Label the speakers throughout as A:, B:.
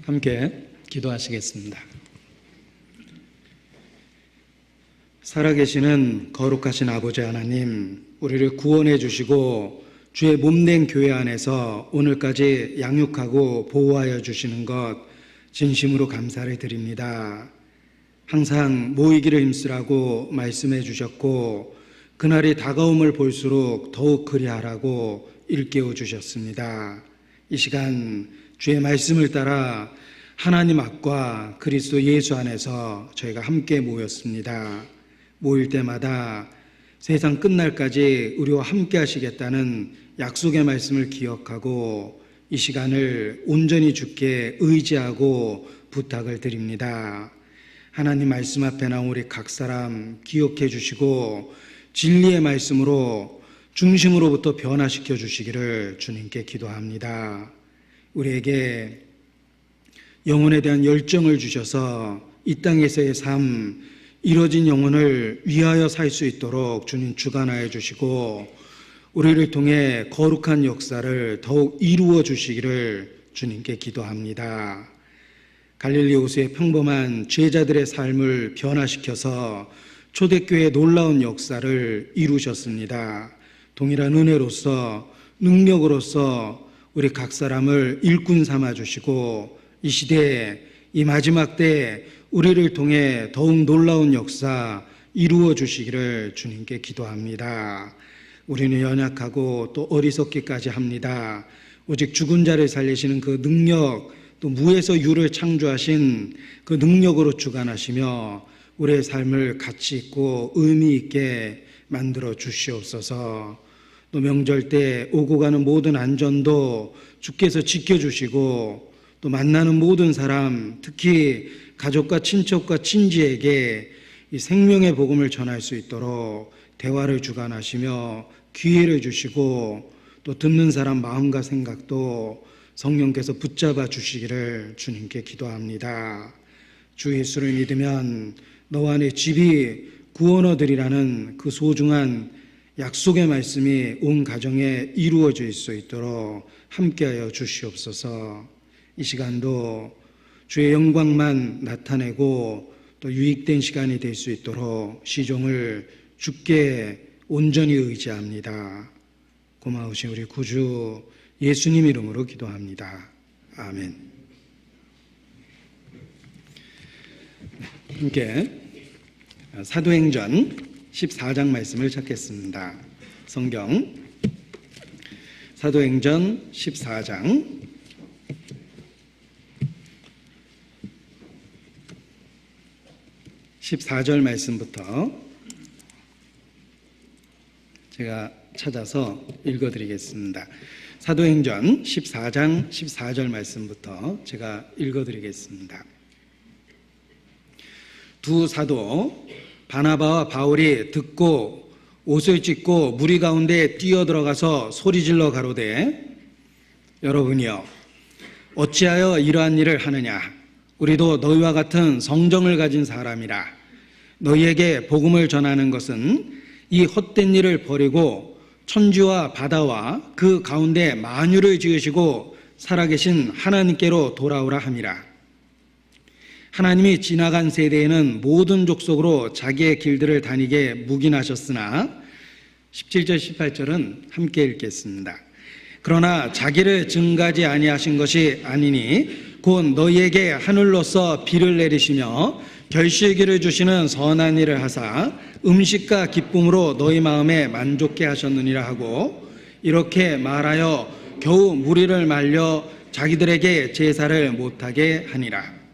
A: 함께 기도하시겠습니다. 살아계시는 거룩하신 아버지 하나님, 우리를 구원해 주시고 주의 몸된 교회 안에서 오늘까지 양육하고 보호하여 주시는 것 진심으로 감사를 드립니다. 항상 모이기를 힘쓰라고 말씀해 주셨고 그날이 다가옴을 볼수록 더욱 그리하라고 일깨워 주셨습니다. 이 시간 주의 말씀을 따라 하나님 앞과 그리스도 예수 안에서 저희가 함께 모였습니다. 모일 때마다 세상 끝날까지 우리와 함께 하시겠다는 약속의 말씀을 기억하고 이 시간을 온전히 주께 의지하고 부탁을 드립니다. 하나님 말씀 앞에 나온 우리 각 사람 기억해 주시고 진리의 말씀으로 중심으로부터 변화시켜 주시기를 주님께 기도합니다. 우리에게 영혼에 대한 열정을 주셔서 이 땅에서의 삶, 이뤄진 영혼을 위하여 살 수 있도록 주님 주관하여 주시고 우리를 통해 거룩한 역사를 더욱 이루어 주시기를 주님께 기도합니다. 갈릴리 호수의 평범한 제자들의 삶을 변화시켜서 초대교회의 놀라운 역사를 이루셨습니다. 동일한 은혜로서 능력으로서 우리 각 사람을 일꾼 삼아 주시고 이 시대에 이 마지막 때 우리를 통해 더욱 놀라운 역사 이루어 주시기를 주님께 기도합니다. 우리는 연약하고 또 어리석기까지 합니다. 오직 죽은 자를 살리시는 그 능력, 또 무에서 유를 창조하신 그 능력으로 주관하시며 우리의 삶을 가치 있고 의미 있게 만들어 주시옵소서. 또 명절 때 오고 가는 모든 안전도 주께서 지켜주시고 또 만나는 모든 사람, 특히 가족과 친척과 친지에게 이 생명의 복음을 전할 수 있도록 대화를 주관하시며 기회를 주시고 또 듣는 사람 마음과 생각도 성령께서 붙잡아 주시기를 주님께 기도합니다. 주 예수를 믿으면 너와 내 집이 구원 얻으리라는 그 소중한 약속의 말씀이 온 가정에 이루어질 수 있도록 함께하여 주시옵소서. 이 시간도 주의 영광만 나타내고 또 유익된 시간이 될 수 있도록 시종을 주께 온전히 의지합니다. 고마우신 우리 구주 예수님 이름으로 기도합니다. 아멘. 함께 사도행전 14장 말씀을 찾겠습니다. 성경 사도행전 14장 14절 말씀부터 제가 찾아서 읽어드리겠습니다. 사도행전 14장 14절 말씀부터 제가 읽어드리겠습니다. 두 사도 바나바와 바울이 듣고 옷을 찢고 무리 가운데 뛰어들어가서 소리질러 가로되 여러분이여 어찌하여 이러한 일을 하느냐. 우리도 너희와 같은 성정을 가진 사람이라. 너희에게 복음을 전하는 것은 이 헛된 일을 버리고 천지와 바다와 그 가운데 만유를 지으시고 살아계신 하나님께로 돌아오라 함이라. 하나님이 지나간 세대에는 모든 족속으로 자기의 길들을 다니게 묵인하셨으나 17절 18절은 함께 읽겠습니다. 그러나 자기를 증가지 아니하신 것이 아니니 곧 너희에게 하늘로서 비를 내리시며 결실기를 주시는 선한 일을 하사 음식과 기쁨으로 너희 마음에 만족케 하셨느니라 하고 이렇게 말하여 겨우 무리를 말려 자기들에게 제사를 못하게 하니라.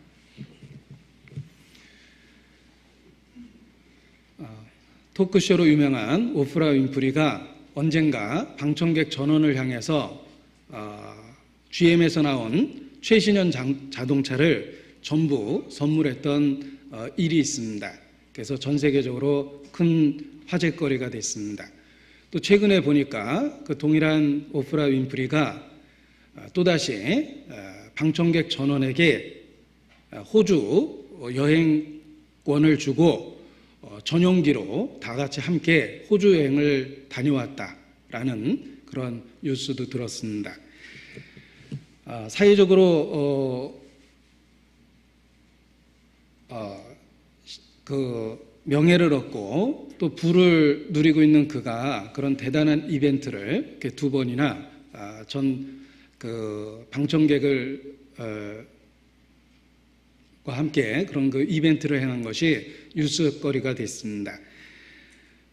A: 토크쇼로 유명한 오프라 윈프리가 언젠가 방청객 전원을 향해서 GM에서 나온 최신형 자동차를 전부 선물했던 일이 있습니다. 그래서 전 세계적으로 큰 화제거리가 됐습니다. 또 최근에 보니까 그 동일한 오프라 윈프리가 또다시 방청객 전원에게 호주 여행권을 주고 전용기로 다 같이 함께 호주 여행을 다녀왔다라는 그런 뉴스도 들었습니다. 사회적으로 그 명예를 얻고 또 부를 누리고 있는 그가 그런 대단한 이벤트를 이렇게 두 번이나 전 그 방청객을 과 함께 그런 그 이벤트를 행한 것이 뉴스거리가 됐습니다.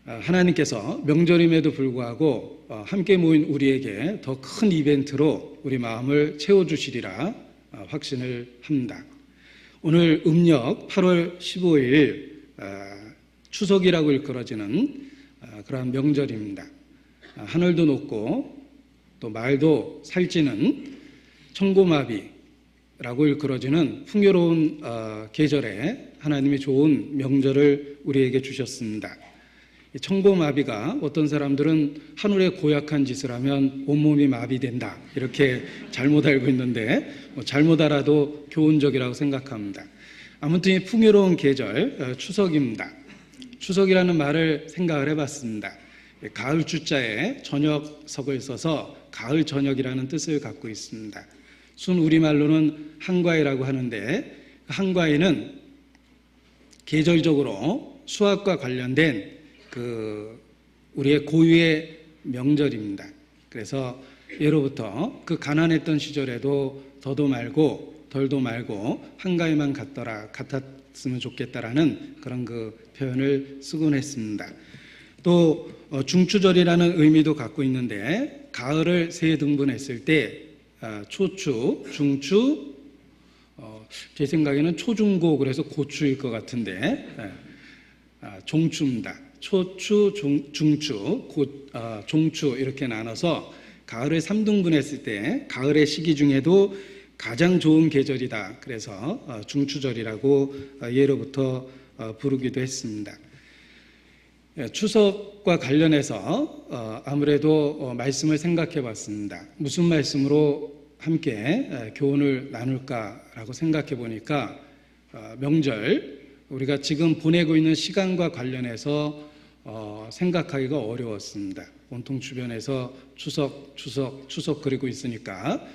A: 하나님께서 명절임에도 불구하고 함께 모인 우리에게 더 큰 이벤트로 우리 마음을 채워주시리라 확신을 합니다. 오늘 음력 8월 15일 추석이라고 일컬어지는 그러한 명절입니다. 하늘도 높고 또 말도 살찌는 천고마비라고 일컬어지는 풍요로운 계절에 하나님이 좋은 명절을 우리에게 주셨습니다. 천고마비가 어떤 사람들은 하늘에 고약한 짓을 하면 온몸이 마비된다 이렇게 잘못 알고 있는데 잘못 알아도 교훈적이라고 생각합니다. 아무튼 이 풍요로운 계절 추석입니다. 추석이라는 말을 생각을 해봤습니다. 가을 주자에 저녁석을 써서 가을 저녁이라는 뜻을 갖고 있습니다. 순 우리말로는 한과이라고 하는데 한과이는 계절적으로 수확과 관련된 그 우리의 고유의 명절입니다. 그래서 예로부터 그 가난했던 시절에도 더도 말고 덜도 말고 한가위만 같았으면 좋겠다라는 그런 그 표현을 쓰곤 했습니다. 또 중추절이라는 의미도 갖고 있는데 가을을 세 등분했을 때 초추, 중추, 제 생각에는 초중고 그래서 고추일 것 같은데 종추입니다. 초추, 중추, 종추 이렇게 나눠서 가을을 3등분했을 때 가을의 시기 중에도 가장 좋은 계절이다. 그래서 중추절이라고 예로부터 부르기도 했습니다. 추석과 관련해서 아무래도 말씀을 생각해 봤습니다. 무슨 말씀으로 함께 교훈을 나눌까라고 생각해 보니까 명절 우리가 지금 보내고 있는 시간과 관련해서 생각하기가 어려웠습니다. 온통 주변에서 추석 그리고 있으니까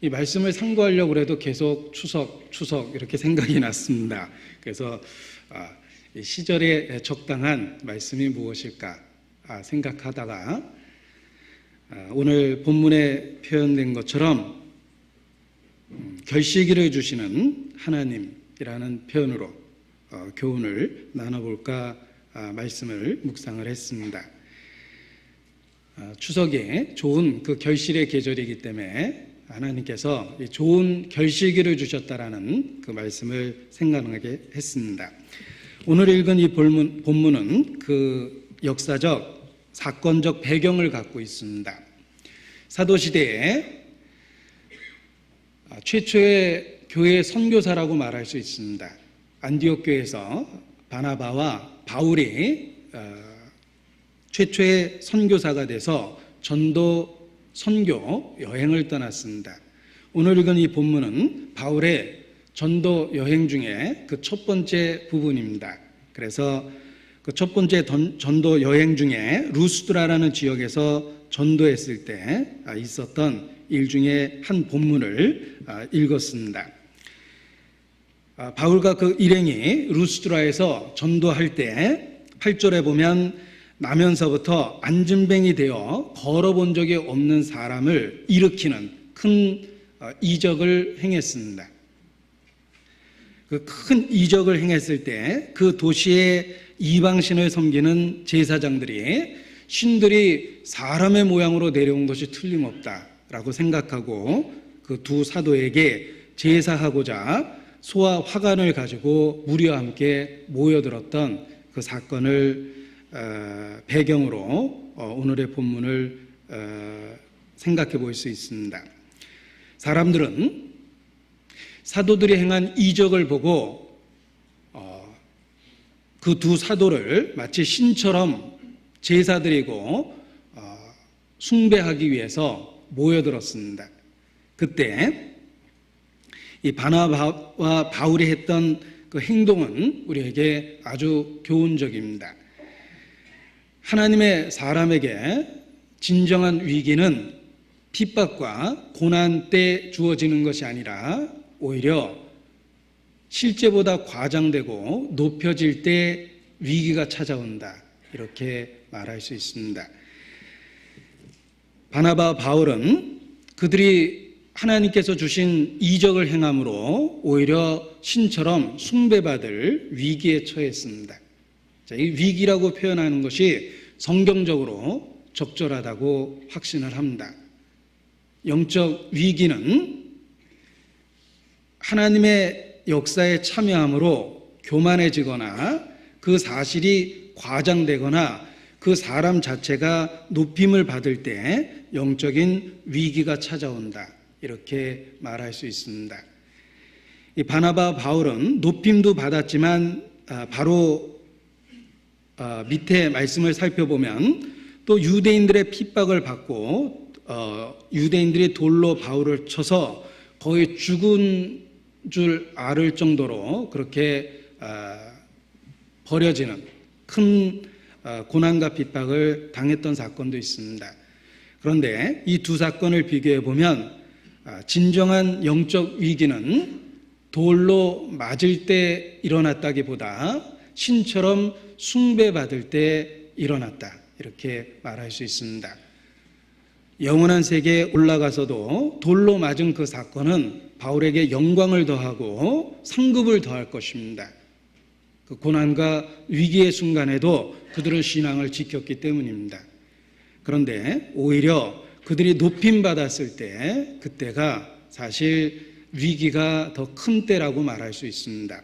A: 이 말씀을 상고하려고 해도 계속 추석 이렇게 생각이 났습니다. 그래서 이 시절에 적당한 말씀이 무엇일까 생각하다가 오늘 본문에 표현된 것처럼 결시기를 주시는 하나님이라는 표현으로 교훈을 나눠볼까 말씀을 묵상을 했습니다. 추석이 좋은 그 결실의 계절이기 때문에 하나님께서 좋은 결실기를 주셨다라는 그 말씀을 생각하게 했습니다. 오늘 읽은 이 본문은 그 역사적 사건적 배경을 갖고 있습니다. 사도시대에 최초의 교회 선교사라고 말할 수 있습니다. 안디옥 교회에서 바나바와 바울이 최초의 선교사가 돼서 전도 선교 여행을 떠났습니다. 오늘 읽은 이 본문은 바울의 전도 여행 중에 그 첫 번째 부분입니다. 그래서 그 첫 번째 전도 여행 중에 루스드라라는 지역에서 전도했을 때 있었던 일 중에 한 본문을 읽었습니다. 바울과 그 일행이 루스드라에서 전도할 때 8절에 보면 나면서부터 안진뱅이 되어 걸어본 적이 없는 사람을 일으키는 큰 이적을 행했습니다. 그 큰 이적을 행했을 때 그 도시의 이방신을 섬기는 제사장들이 신들이 사람의 모양으로 내려온 것이 틀림없다라고 생각하고 그 두 사도에게 제사하고자 소와 화관을 가지고 무리와 함께 모여들었던 그 사건을 배경으로 오늘의 본문을 생각해 볼 수 있습니다. 사람들은 사도들이 행한 이적을 보고 그 두 사도를 마치 신처럼 제사드리고 숭배하기 위해서 모여들었습니다. 그때 이 바나바와 바울이 했던 그 행동은 우리에게 아주 교훈적입니다. 하나님의 사람에게 진정한 위기는 핍박과 고난 때 주어지는 것이 아니라 오히려 실제보다 과장되고 높여질 때 위기가 찾아온다. 이렇게 말할 수 있습니다. 바나바와 바울은 그들이 하나님께서 주신 이적을 행함으로 오히려 신처럼 숭배받을 위기에 처했습니다. 자, 이 위기라고 표현하는 것이 성경적으로 적절하다고 확신을 합니다. 영적 위기는 하나님의 역사에 참여함으로 교만해지거나 그 사실이 과장되거나 그 사람 자체가 높임을 받을 때 영적인 위기가 찾아온다. 이렇게 말할 수 있습니다. 이 바나바와 바울은 높임도 받았지만 바로 밑에 말씀을 살펴보면 또 유대인들의 핍박을 받고 유대인들이 돌로 바울을 쳐서 거의 죽은 줄 알을 정도로 그렇게 버려지는 큰 고난과 핍박을 당했던 사건도 있습니다. 그런데 이 두 사건을 비교해 보면 진정한 영적 위기는 돌로 맞을 때 일어났다기보다 신처럼 숭배받을 때 일어났다. 이렇게 말할 수 있습니다. 영원한 세계에 올라가서도 돌로 맞은 그 사건은 바울에게 영광을 더하고 상급을 더할 것입니다. 그 고난과 위기의 순간에도 그들은 신앙을 지켰기 때문입니다. 그런데 오히려 그들이 높임받았을 때 그때가 사실 위기가 더 큰 때라고 말할 수 있습니다.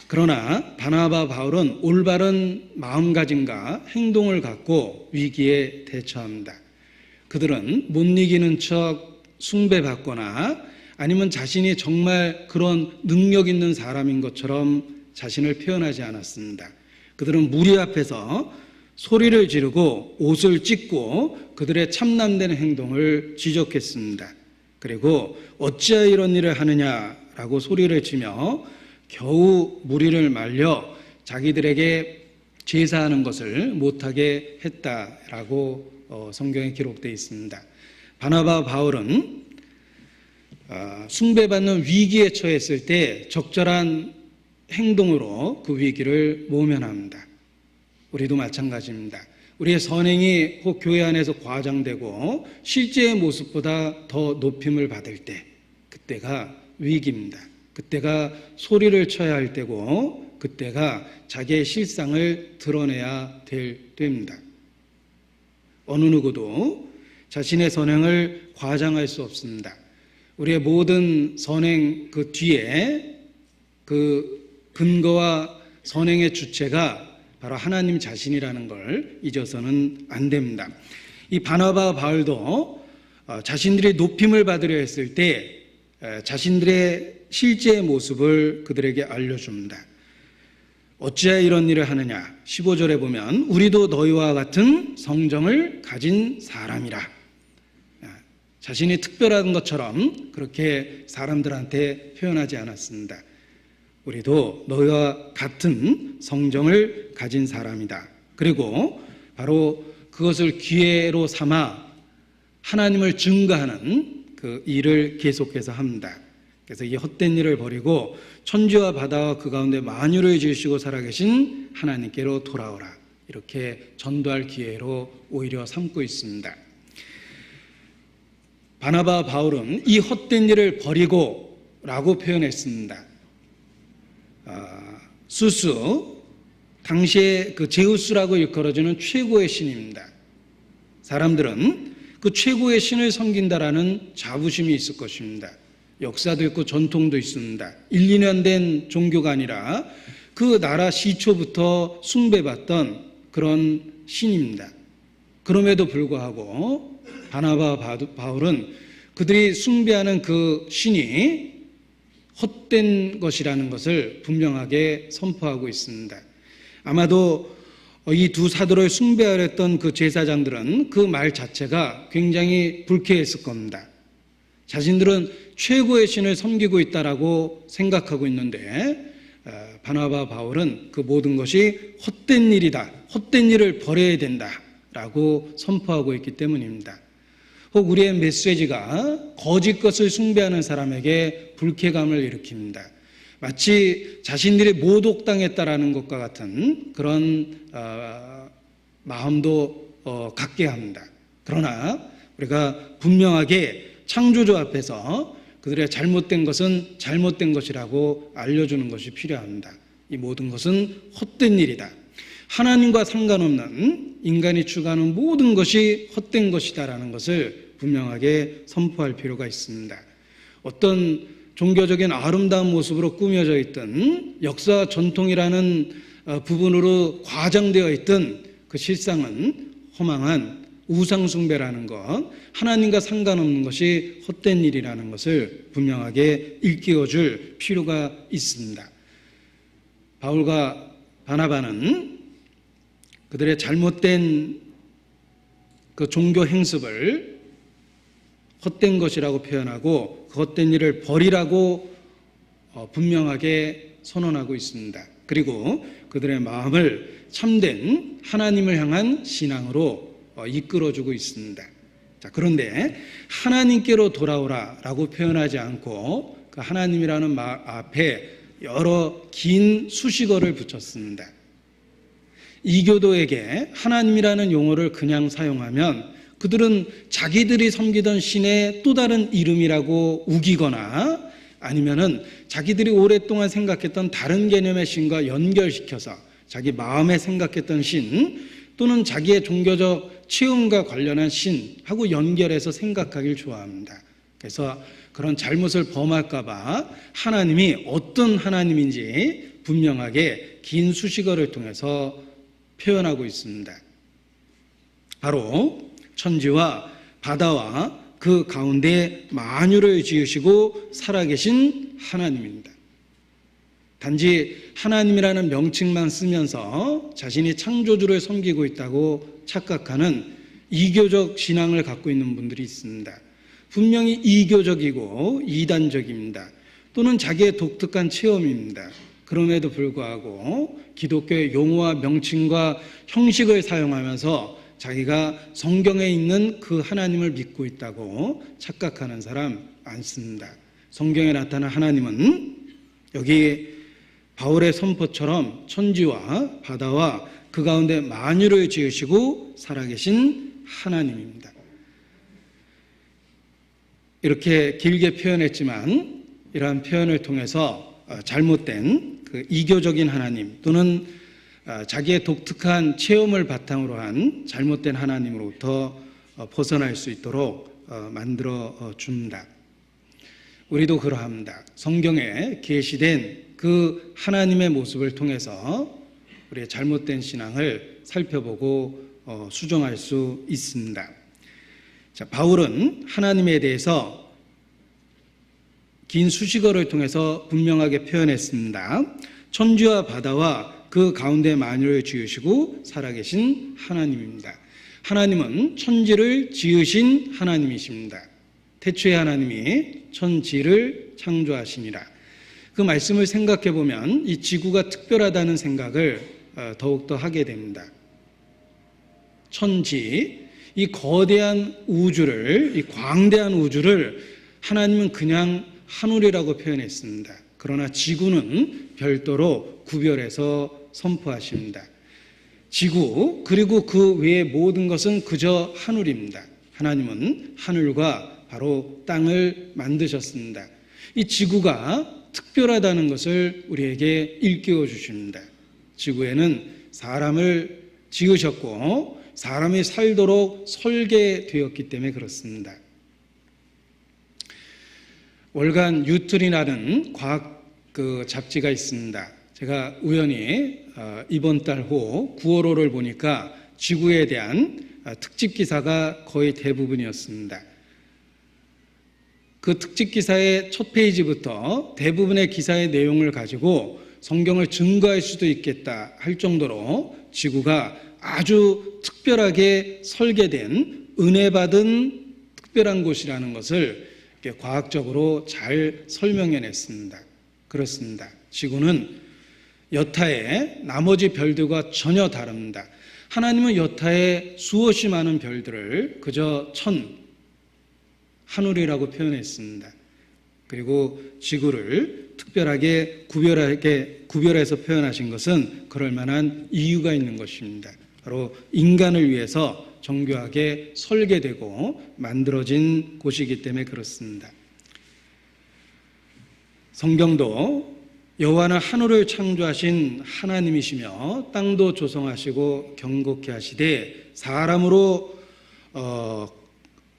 A: 그러나 바나바와 바울은 올바른 마음가짐과 행동을 갖고 위기에 대처합니다. 그들은 못 이기는 척 숭배받거나 아니면 자신이 정말 그런 능력 있는 사람인 것처럼 자신을 표현하지 않았습니다. 그들은 무리 앞에서 소리를 지르고 옷을 찢고 그들의 참남된 행동을 지적했습니다. 그리고 어찌하여 이런 일을 하느냐라고 소리를 치며 겨우 무리를 말려 자기들에게 제사하는 것을 못하게 했다라고 성경에 기록되어 있습니다. 바나바와 바울은 숭배받는 위기에 처했을 때 적절한 행동으로 그 위기를 모면합니다. 우리도 마찬가지입니다. 우리의 선행이 혹 교회 안에서 과장되고 실제의 모습보다 더 높임을 받을 때 그때가 위기입니다. 그때가 소리를 쳐야 할 때고 그때가 자기의 실상을 드러내야 될 때입니다. 어느 누구도 자신의 선행을 과장할 수 없습니다. 우리의 모든 선행 그 뒤에 그 근거와 선행의 주체가 바로 하나님 자신이라는 걸 잊어서는 안 됩니다. 이 바나바와 바울도 자신들이 높임을 받으려 했을 때 자신들의 실제의 모습을 그들에게 알려줍니다. 어찌하여 이런 일을 하느냐? 15절에 보면 우리도 너희와 같은 성정을 가진 사람이라. 자신이 특별한 것처럼 그렇게 사람들한테 표현하지 않았습니다. 우리도 너희와 같은 성정을 가진 사람이다. 그리고 바로 그것을 기회로 삼아 하나님을 증거하는 그 일을 계속해서 합니다. 그래서 이 헛된 일을 버리고 천지와 바다와 그 가운데 만유를 지으시고 살아계신 하나님께로 돌아오라. 이렇게 전도할 기회로 오히려 삼고 있습니다. 바나바와 바울은 이 헛된 일을 버리고 라고 표현했습니다. 수수, 당시에 그 제우스라고 일컬어지는 최고의 신입니다. 사람들은 그 최고의 신을 섬긴다라는 자부심이 있을 것입니다. 역사도 있고 전통도 있습니다. 1, 2년 된 종교가 아니라 그 나라 시초부터 숭배받던 그런 신입니다. 그럼에도 불구하고 바나바와 바울은 그들이 숭배하는 그 신이 헛된 것이라는 것을 분명하게 선포하고 있습니다. 아마도 이 두 사도를 숭배하려 했던 그 제사장들은 그 말 자체가 굉장히 불쾌했을 겁니다. 자신들은 최고의 신을 섬기고 있다라고 생각하고 있는데 바나바와 바울은 그 모든 것이 헛된 일이다. 헛된 일을 버려야 된다라고 선포하고 있기 때문입니다. 혹 우리의 메시지가 거짓 것을 숭배하는 사람에게 불쾌감을 일으킵니다. 마치 자신들이 모독당했다라는 것과 같은 그런 마음도 갖게 합니다. 그러나 우리가 분명하게 창조주 앞에서 그들의 잘못된 것은 잘못된 것이라고 알려주는 것이 필요합니다. 이 모든 것은 헛된 일이다. 하나님과 상관없는 인간이 추구하는 모든 것이 헛된 것이다라는 것을 분명하게 선포할 필요가 있습니다. 어떤 종교적인 아름다운 모습으로 꾸며져 있던 역사 전통이라는 부분으로 과장되어 있던 그 실상은 허망한 우상숭배라는 것, 하나님과 상관없는 것이 헛된 일이라는 것을 분명하게 일깨워줄 필요가 있습니다. 바울과 바나바는 그들의 잘못된 그 종교 행습을 헛된 것이라고 표현하고 그 헛된 일을 버리라고 분명하게 선언하고 있습니다. 그리고 그들의 마음을 참된 하나님을 향한 신앙으로 이끌어주고 있습니다. 자, 그런데 하나님께로 돌아오라라고 표현하지 않고 그 하나님이라는 말 앞에 여러 긴 수식어를 붙였습니다. 이교도에게 하나님이라는 용어를 그냥 사용하면 그들은 자기들이 섬기던 신의 또 다른 이름이라고 우기거나 아니면은 자기들이 오랫동안 생각했던 다른 개념의 신과 연결시켜서 자기 마음에 생각했던 신 또는 자기의 종교적 체험과 관련한 신하고 연결해서 생각하길 좋아합니다. 그래서 그런 잘못을 범할까 봐 하나님이 어떤 하나님인지 분명하게 긴 수식어를 통해서 표현하고 있습니다. 바로 천지와 바다와 그 가운데 만유를 지으시고 살아계신 하나님입니다. 단지 하나님이라는 명칭만 쓰면서 자신이 창조주를 섬기고 있다고 착각하는 이교적 신앙을 갖고 있는 분들이 있습니다. 분명히 이교적이고 이단적입니다. 또는 자기의 독특한 체험입니다. 그럼에도 불구하고 기독교의 용어와 명칭과 형식을 사용하면서 자기가 성경에 있는 그 하나님을 믿고 있다고 착각하는 사람 많습니다. 성경에 나타난 하나님은 여기 바울의 선포처럼 천지와 바다와 그 가운데 만유를 지으시고 살아계신 하나님입니다. 이렇게 길게 표현했지만 이러한 표현을 통해서 잘못된 그 이교적인 하나님 또는 자기의 독특한 체험을 바탕으로 한 잘못된 하나님으로부터 벗어날 수 있도록 만들어 줍니다. 우리도 그러합니다. 성경에 계시된 그 하나님의 모습을 통해서 우리의 잘못된 신앙을 살펴보고 수정할 수 있습니다. 자, 바울은 하나님에 대해서 긴 수식어를 통해서 분명하게 표현했습니다. 천지와 바다와 그 가운데 만유를 지으시고 살아계신 하나님입니다. 하나님은 천지를 지으신 하나님이십니다. 태초에 하나님이 천지를 창조하시니라. 그 말씀을 생각해 보면 이 지구가 특별하다는 생각을 더욱더 하게 됩니다. 천지, 이 거대한 우주를, 이 광대한 우주를 하나님은 그냥 하늘이라고 표현했습니다. 그러나 지구는 별도로 구별해서 선포하십니다. 지구 그리고 그 외의 모든 것은 그저 하늘입니다. 하나님은 하늘과 바로 땅을 만드셨습니다. 이 지구가 특별하다는 것을 우리에게 일깨워 주십니다. 지구에는 사람을 지으셨고 사람이 살도록 설계되었기 때문에 그렇습니다. 월간 유틀이라는 과학 잡지가 있습니다. 제가 우연히 이번 달 호 9월호를 보니까 지구에 대한 특집 기사가 거의 대부분이었습니다. 그 특집 기사의 첫 페이지부터 대부분의 기사의 내용을 가지고 성경을 증거할 수도 있겠다 할 정도로 지구가 아주 특별하게 설계된 은혜 받은 특별한 곳이라는 것을 이렇게 과학적으로 잘 설명해냈습니다. 그렇습니다. 지구는 여타의 나머지 별들과 전혀 다릅니다. 하나님은 여타의 수없이 많은 별들을 그저 하늘이라고 표현했습니다. 그리고 지구를 특별하게 구별해서 표현하신 것은 그럴 만한 이유가 있는 것입니다. 바로 인간을 위해서 정교하게 설계되고 만들어진 곳이기 때문에 그렇습니다. 성경도 여호와는 하늘을 창조하신 하나님이시며 땅도 조성하시고 경고케 하시되 사람으로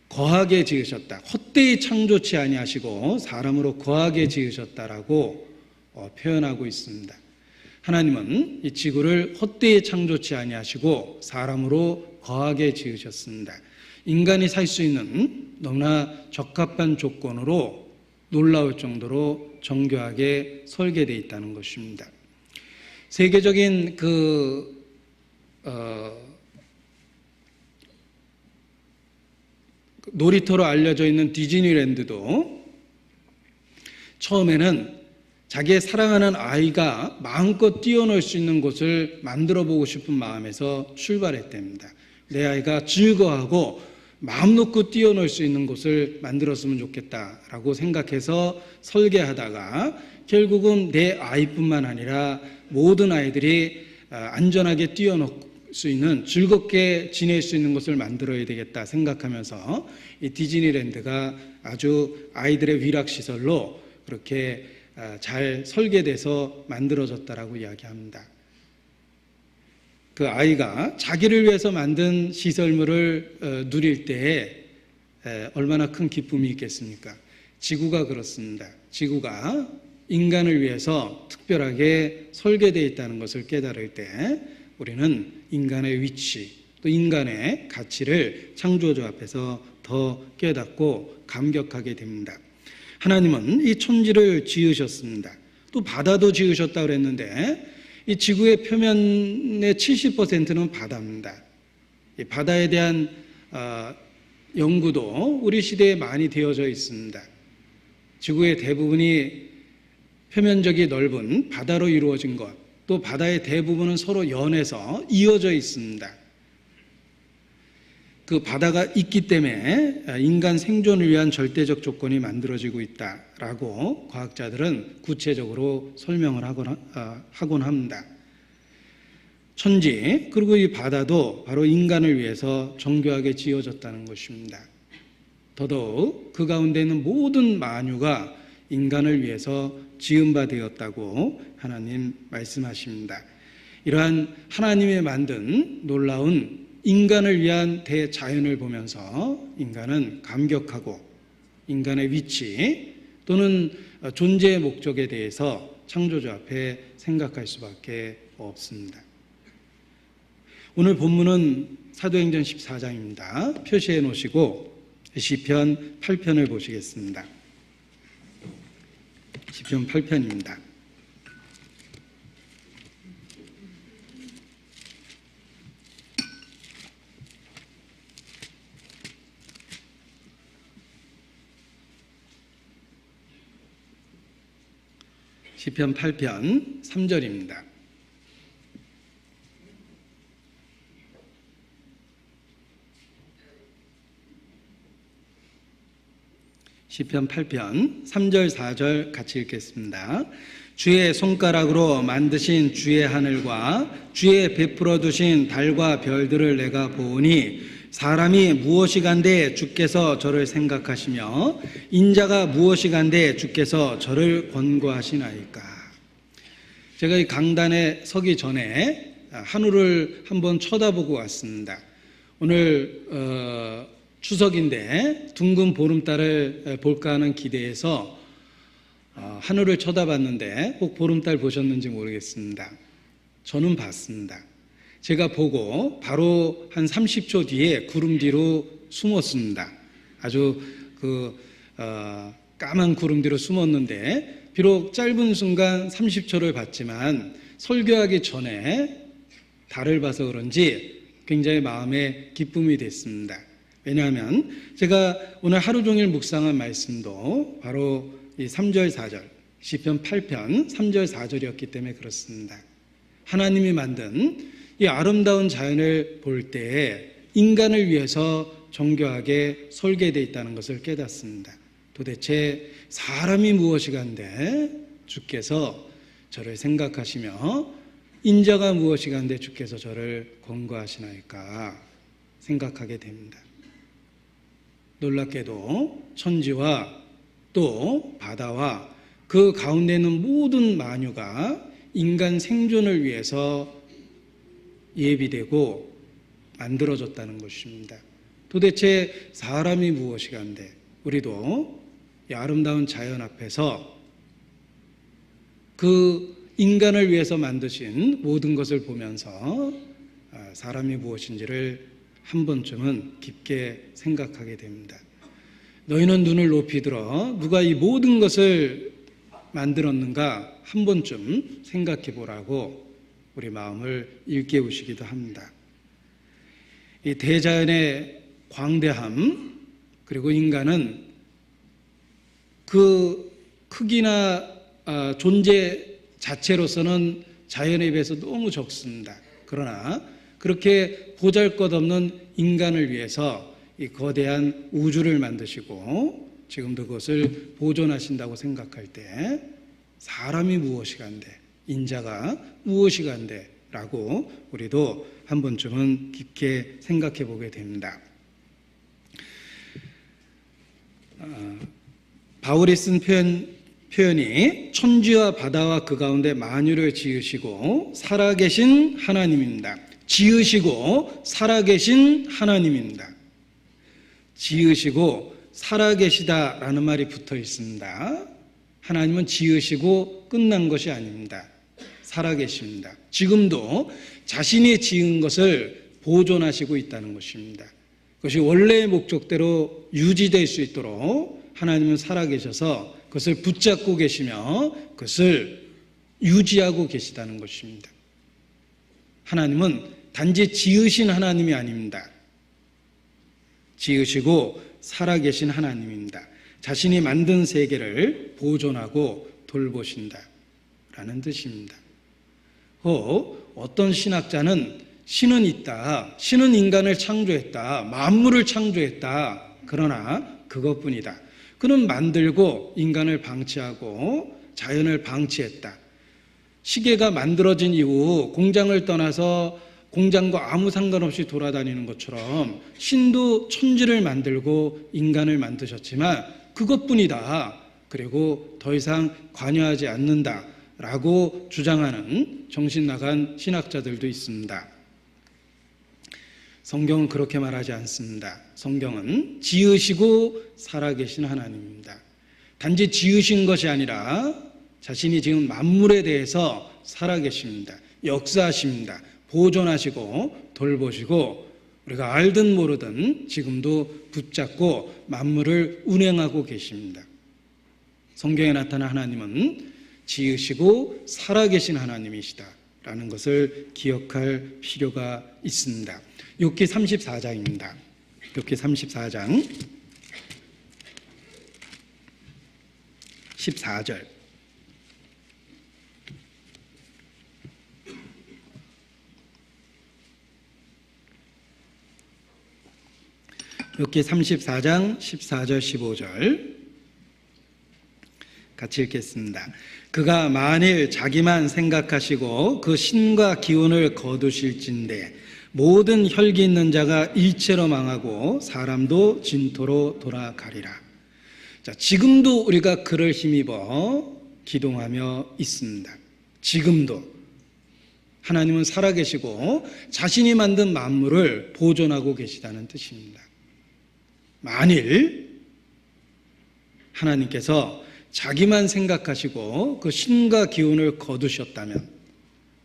A: 거하게 지으셨다. 헛되이 창조치 아니하시고 사람으로 거하게 지으셨다라고 표현하고 있습니다. 하나님은 이 지구를 헛되이 창조치 아니하시고 사람으로 거하게 지으셨습니다. 인간이 살 수 있는 너무나 적합한 조건으로 놀라울 정도로 정교하게 설계되어 있다는 것입니다. 세계적인 놀이터로 알려져 있는 디즈니랜드도 처음에는 자기의 사랑하는 아이가 마음껏 뛰어놀 수 있는 곳을 만들어 보고 싶은 마음에서 출발했답니다. 내 아이가 즐거워하고 마음 놓고 뛰어놀 수 있는 곳을 만들었으면 좋겠다라고 생각해서 설계하다가 결국은 내 아이뿐만 아니라 모든 아이들이 안전하게 뛰어놀 수 있는, 즐겁게 지낼 수 있는 것을 만들어야 되겠다 생각하면서 이 디즈니랜드가 아주 아이들의 위락시설로 그렇게 잘 설계돼서 만들어졌다라고 이야기합니다. 그 아이가 자기를 위해서 만든 시설물을 누릴 때에 얼마나 큰 기쁨이 있겠습니까? 지구가 그렇습니다. 지구가 인간을 위해서 특별하게 설계되어 있다는 것을 깨달을 때 우리는 인간의 위치, 또 인간의 가치를 창조주 앞에서 더 깨닫고 감격하게 됩니다. 하나님은 이 천지를 지으셨습니다. 또 바다도 지으셨다고 그랬는데 이 지구의 표면의 70%는 바다입니다. 이 바다에 대한 연구도 우리 시대에 많이 되어져 있습니다. 지구의 대부분이 표면적이 넓은 바다로 이루어진 것, 또 바다의 대부분은 서로 연해서 이어져 있습니다. 그 바다가 있기 때문에 인간 생존을 위한 절대적 조건이 만들어지고 있다라고 과학자들은 구체적으로 설명을 하곤 합니다. 천지 그리고 이 바다도 바로 인간을 위해서 정교하게 지어졌다는 것입니다. 더더욱 그 가운데 있는 모든 만유가 인간을 위해서 지은 바 되었다고 하나님 말씀하십니다. 이러한 하나님이 만든 놀라운 인간을 위한 대자연을 보면서 인간은 감격하고 인간의 위치 또는 존재의 목적에 대해서 창조주 앞에 생각할 수밖에 없습니다. 오늘 본문은 사도행전 14장입니다. 표시해 놓으시고 시편 8편을 보시겠습니다. 시편 8편입니다. 시편 8편 3절입니다. 시편 8편 3절 4절 같이 읽겠습니다. 주의 손가락으로 만드신 주의 하늘과 주의 베풀어 두신 달과 별들을 내가 보오니 사람이 무엇이 간데 주께서 저를 생각하시며 인자가 무엇이 간데 주께서 저를 권고하시나이까. 제가 이 강단에 서기 전에 하늘을 한번 쳐다보고 왔습니다. 오늘 추석인데 둥근 보름달을 볼까 하는 기대에서 하늘을 쳐다봤는데 꼭 보름달 보셨는지 모르겠습니다. 저는 봤습니다. 제가 보고 바로 한 30초 뒤에 구름 뒤로 숨었습니다. 아주 까만 구름 뒤로 숨었는데 비록 짧은 순간 30초를 봤지만 설교하기 전에 달을 봐서 그런지 굉장히 마음에 기쁨이 됐습니다. 왜냐하면 제가 오늘 하루 종일 묵상한 말씀도 바로 이 3절 4절 시편 8편 3절 4절이었기 때문에 그렇습니다. 하나님이 만든 이 아름다운 자연을 볼 때에 인간을 위해서 정교하게 설계되어 있다는 것을 깨닫습니다. 도대체 사람이 무엇이간데 주께서 저를 생각하시며 인자가 무엇이간데 주께서 저를 권고하시나이까 생각하게 됩니다. 놀랍게도 천지와 또 바다와 그 가운데 있는 모든 만유가 인간 생존을 위해서 예비되고 만들어졌다는 것입니다. 도대체 사람이 무엇이간데 우리도 이 아름다운 자연 앞에서 그 인간을 위해서 만드신 모든 것을 보면서 사람이 무엇인지를 한 번쯤은 깊게 생각하게 됩니다. 너희는 눈을 높이 들어 누가 이 모든 것을 만들었는가 한 번쯤 생각해 보라고 우리 마음을 일깨우시기도 합니다. 이 대자연의 광대함 그리고 인간은 그 크기나 존재 자체로서는 자연에 비해서 너무 적습니다. 그러나 그렇게 보잘것없는 인간을 위해서 이 거대한 우주를 만드시고 지금도 그것을 보존하신다고 생각할 때 사람이 무엇이간데 인자가 무엇이간데 라고 우리도 한 번쯤은 깊게 생각해 보게 됩니다. 바울이 쓴 표현이 천지와 바다와 그 가운데 만유를 지으시고 살아계신 하나님입니다. 지으시고 살아계신 하나님입니다. 지으시고 살아계시다라는 말이 붙어 있습니다. 하나님은 지으시고 끝난 것이 아닙니다. 살아계십니다. 지금도 자신이 지은 것을 보존하시고 있다는 것입니다. 그것이 원래의 목적대로 유지될 수 있도록 하나님은 살아계셔서 그것을 붙잡고 계시며 그것을 유지하고 계시다는 것입니다. 하나님은 단지 지으신 하나님이 아닙니다. 지으시고 살아계신 하나님입니다. 자신이 만든 세계를 보존하고 돌보신다라는 뜻입니다. 어떤 신학자는 신은 있다. 신은 인간을 창조했다. 만물을 창조했다. 그러나 그것뿐이다. 그는 만들고 인간을 방치하고 자연을 방치했다. 시계가 만들어진 이후 공장을 떠나서 공장과 아무 상관없이 돌아다니는 것처럼 신도 천지를 만들고 인간을 만드셨지만 그것뿐이다. 그리고 더 이상 관여하지 않는다라고 주장하는 정신나간 신학자들도 있습니다. 성경은 그렇게 말하지 않습니다. 성경은 지으시고 살아계신 하나님입니다. 단지 지으신 것이 아니라 자신이 지금 만물에 대해서 살아계십니다. 역사하십니다. 보존하시고 돌보시고 우리가 알든 모르든 지금도 붙잡고 만물을 운행하고 계십니다. 성경에 나타난 하나님은 지으시고 살아계신 하나님이시다라는 것을 기억할 필요가 있습니다. 욥기 34장입니다. 욥기 34장 14절 욥기 34장 14절 15절 같이 읽겠습니다. 그가 만일 자기만 생각하시고 그 신과 기운을 거두실진대 모든 혈기 있는 자가 일체로 망하고 사람도 진토로 돌아가리라. 자, 지금도 우리가 그를 힘입어 기동하며 있습니다. 지금도 하나님은 살아계시고 자신이 만든 만물을 보존하고 계시다는 뜻입니다. 만일 하나님께서 자기만 생각하시고 그 신과 기운을 거두셨다면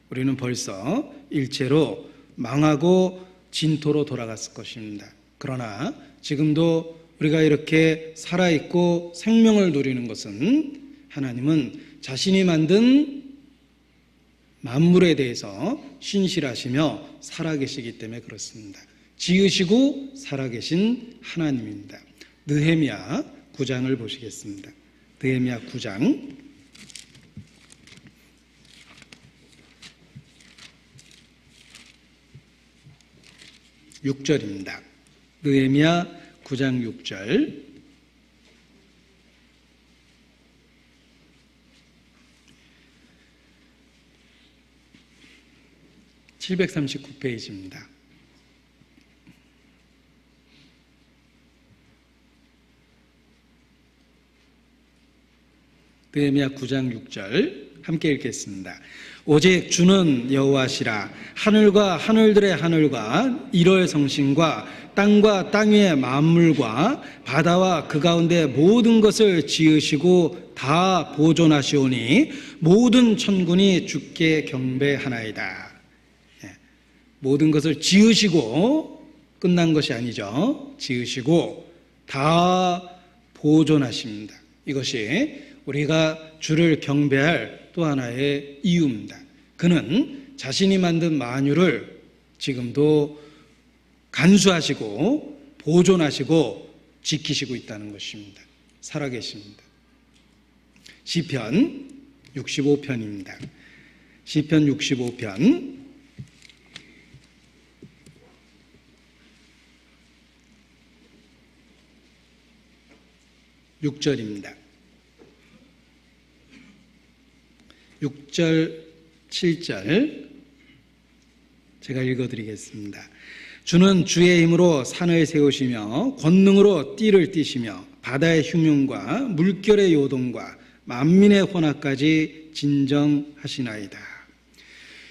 A: 우리는 벌써 일체로 망하고 진토로 돌아갔을 것입니다. 그러나 지금도 우리가 이렇게 살아있고 생명을 누리는 것은 하나님은 자신이 만든 만물에 대해서 신실하시며 살아계시기 때문에 그렇습니다. 지으시고 살아계신 하나님입니다. 느헤미야 9장을 보시겠습니다. 느헤미야 9장 6절입니다. 느헤미야 9장 6절. (739페이지입니다) 느헤미야 9장 6절 함께 읽겠습니다. 오직 주는 여호와시라. 하늘과 하늘들의 하늘과 일월 성신과 땅과 땅 위의 만물과 바다와 그 가운데 모든 것을 지으시고 다 보존하시오니 모든 천군이 주께 경배하나이다. 모든 것을 지으시고 끝난 것이 아니죠. 지으시고 다 보존하십니다. 이것이 우리가 주를 경배할 또 하나의 이유입니다. 그는 자신이 만든 만유를 지금도 간수하시고 보존하시고 지키시고 있다는 것입니다. 살아계십니다. 시편 65편입니다. 시편 65편 6절입니다. 6절, 7절 제가 읽어드리겠습니다. 주는 주의 힘으로 산을 세우시며 권능으로 띠를 띠시며 바다의 흉흉과 물결의 요동과 만민의 혼합까지 진정하시나이다.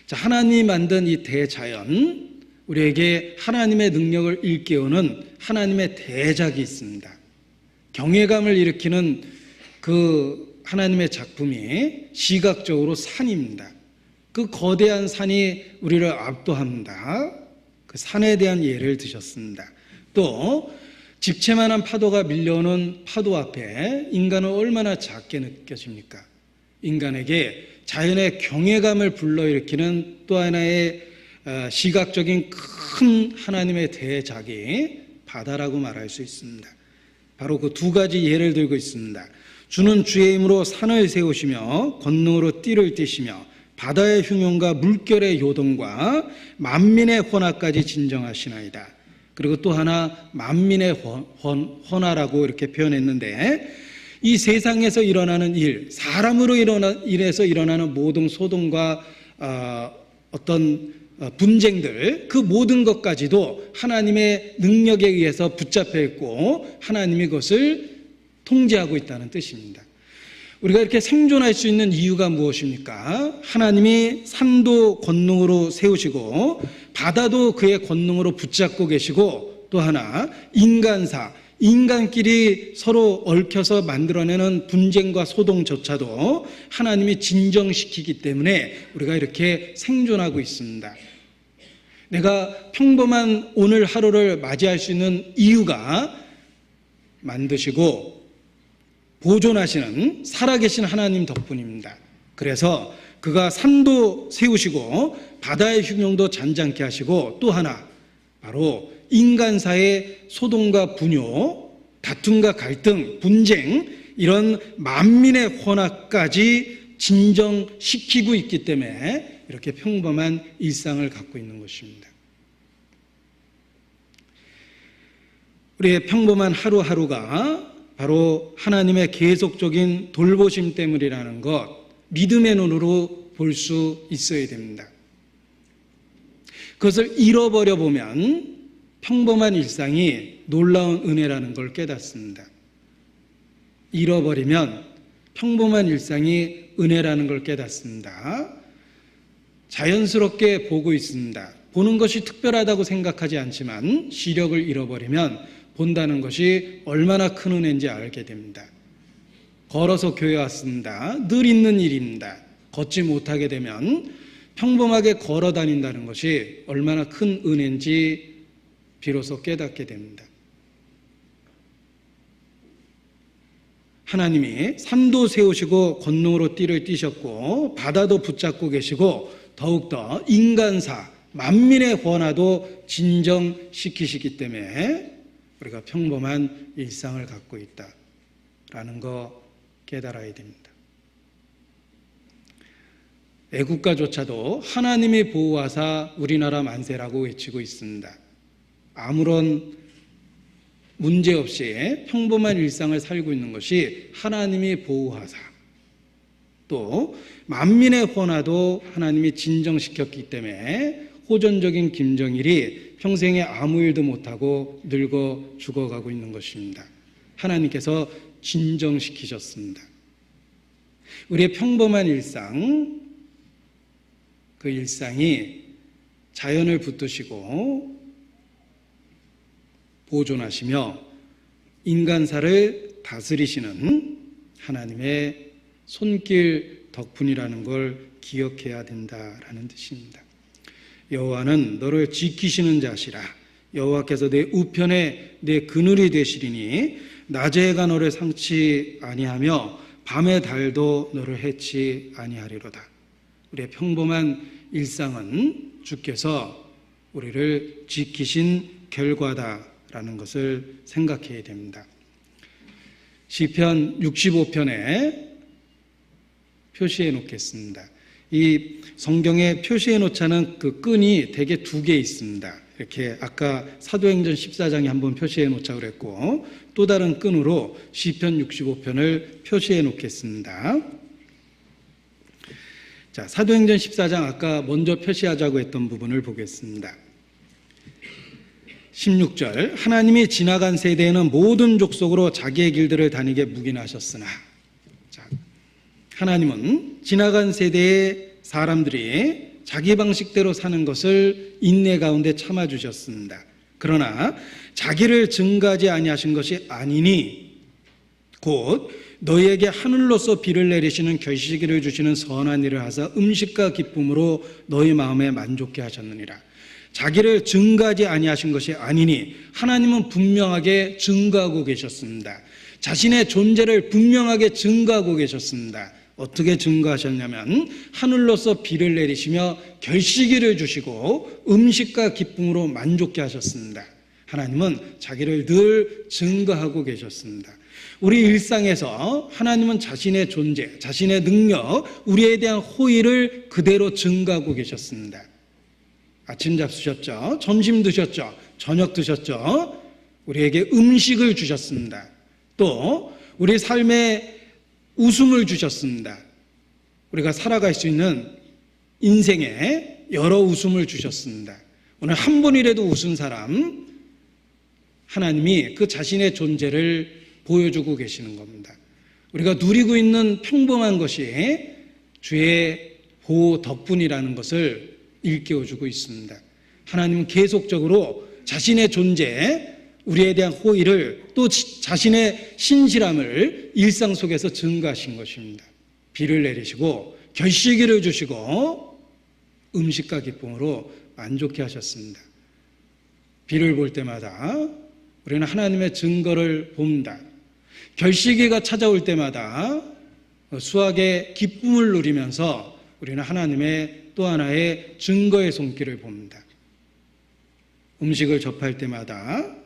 A: 자, 하나님이 만든 이 대자연, 우리에게 하나님의 능력을 일깨우는 하나님의 대작이 있습니다. 경외감을 일으키는 그 하나님의 작품이 시각적으로 산입니다. 그 거대한 산이 우리를 압도합니다. 그 산에 대한 예를 드셨습니다. 또 집채만한 파도가 밀려오는 파도 앞에 인간은 얼마나 작게 느껴집니까? 인간에게 자연의 경외감을 불러일으키는 또 하나의 시각적인 큰 하나님의 대작이 바다라고 말할 수 있습니다. 바로 그 두 가지 예를 들고 있습니다. 주는 주의 힘으로 산을 세우시며 권능으로 띠를 띠시며 바다의 흉용과 물결의 요동과 만민의 혼합까지 진정하시나이다. 그리고 또 하나 만민의 혼화라고 이렇게 표현했는데, 이 세상에서 일어나는 일, 사람으로 인해서 일어나는 모든 소동과 어떤 분쟁들, 그 모든 것까지도 하나님의 능력에 의해서 붙잡혀 있고 하나님이 그것을 통제하고 있다는 뜻입니다. 우리가 이렇게 생존할 수 있는 이유가 무엇입니까? 하나님이 산도 권능으로 세우시고 바다도 그의 권능으로 붙잡고 계시고, 또 하나 인간사, 인간끼리 서로 얽혀서 만들어내는 분쟁과 소동조차도 하나님이 진정시키기 때문에 우리가 이렇게 생존하고 있습니다. 내가 평범한 오늘 하루를 맞이할 수 있는 이유가 만드시고 보존하시는 살아계신 하나님 덕분입니다. 그래서 그가 산도 세우시고 바다의 흉용도 잔잔케 하시고, 또 하나 바로 인간사의 소동과 분요, 다툼과 갈등, 분쟁, 이런 만민의 혼합까지 진정시키고 있기 때문에 이렇게 평범한 일상을 갖고 있는 것입니다. 우리의 평범한 하루하루가 바로 하나님의 계속적인 돌보심 때문이라는 것, 믿음의 눈으로 볼 수 있어야 됩니다. 그것을 잃어버려 보면 평범한 일상이 놀라운 은혜라는 걸 깨닫습니다. 잃어버리면 평범한 일상이 은혜라는 걸 깨닫습니다. 자연스럽게 보고 있습니다. 보는 것이 특별하다고 생각하지 않지만 시력을 잃어버리면 본다는 것이 얼마나 큰 은혜인지 알게 됩니다. 걸어서 교회 왔습니다. 늘 있는 일입니다. 걷지 못하게 되면 평범하게 걸어 다닌다는 것이 얼마나 큰 은혜인지 비로소 깨닫게 됩니다. 하나님이 산도 세우시고 권능으로 띠를 띠셨고 바다도 붙잡고 계시고 더욱더 인간사, 만민의 권화도 진정시키시기 때문에 우리가 평범한 일상을 갖고 있다라는 거 깨달아야 됩니다. 애국가조차도 하나님이 보호하사 우리나라 만세라고 외치고 있습니다. 아무런 문제없이 평범한 일상을 살고 있는 것이 하나님이 보호하사 또 만민의 혼화도 하나님이 진정시켰기 때문에 호전적인 김정일이 평생에 아무 일도 못하고 늙어 죽어가고 있는 것입니다. 하나님께서 진정시키셨습니다. 우리의 평범한 일상, 그 일상이 자연을 붙드시고 보존하시며 인간사를 다스리시는 하나님의 손길 덕분이라는 걸 기억해야 된다라는 뜻입니다. 여호와는 너를 지키시는 자시라. 여호와께서 내 우편에 내 그늘이 되시리니 낮의 해가 너를 상치 아니하며 밤의 달도 너를 해치 아니하리로다. 우리의 평범한 일상은 주께서 우리를 지키신 결과다라는 것을 생각해야 됩니다. 시편 65편에 표시해 놓겠습니다. 이 성경에 표시해 놓자는 그 끈이 대개 2개 있습니다. 이렇게 아까 사도행전 14장에 한번 표시해 놓자 그랬고 또 다른 끈으로 시편 65편을 표시해 놓겠습니다. 자, 사도행전 14장 아까 먼저 표시하자고 했던 부분을 보겠습니다. 16절 하나님이 지나간 세대에는 모든 족속으로 자기의 길들을 다니게 묵인하셨으나 자, 하나님은 지나간 세대의 사람들이 자기 방식대로 사는 것을 인내 가운데 참아주셨습니다. 그러나 자기를 증거하지 아니하신 것이 아니니 곧 너희에게 하늘로서 비를 내리시는 결실기를 주시는 선한 일을 하사 음식과 기쁨으로 너희 마음에 만족케 하셨느니라. 자기를 증거하지 아니하신 것이 아니니 하나님은 분명하게 증거하고 계셨습니다. 자신의 존재를 분명하게 증거하고 계셨습니다. 어떻게 증거하셨냐면 하늘로서 비를 내리시며 결실기를 주시고 음식과 기쁨으로 만족케 하셨습니다. 하나님은 자기를 늘 증거하고 계셨습니다. 우리 일상에서 하나님은 자신의 존재, 자신의 능력, 우리에 대한 호의를 그대로 증거하고 계셨습니다. 아침 잡수셨죠? 점심 드셨죠? 저녁 드셨죠? 우리에게 음식을 주셨습니다. 또 우리 삶에 웃음을 주셨습니다. 우리가 살아갈 수 있는 인생에 여러 웃음을 주셨습니다. 오늘 한 분이라도 웃은 사람, 하나님이 그 자신의 존재를 보여주고 계시는 겁니다. 우리가 누리고 있는 평범한 것이 주의 보호 덕분이라는 것을 일깨워주고 있습니다. 하나님은 계속적으로 자신의 존재, 우리에 대한 호의를 또 자신의 신실함을 일상 속에서 증거하신 것입니다. 비를 내리시고 결실기를 주시고 음식과 기쁨으로 만족케 하셨습니다. 비를 볼 때마다 우리는 하나님의 증거를 봅니다. 결실기가 찾아올 때마다 수확의 기쁨을 누리면서 우리는 하나님의 또 하나의 증거의 손길을 봅니다. 음식을 접할 때마다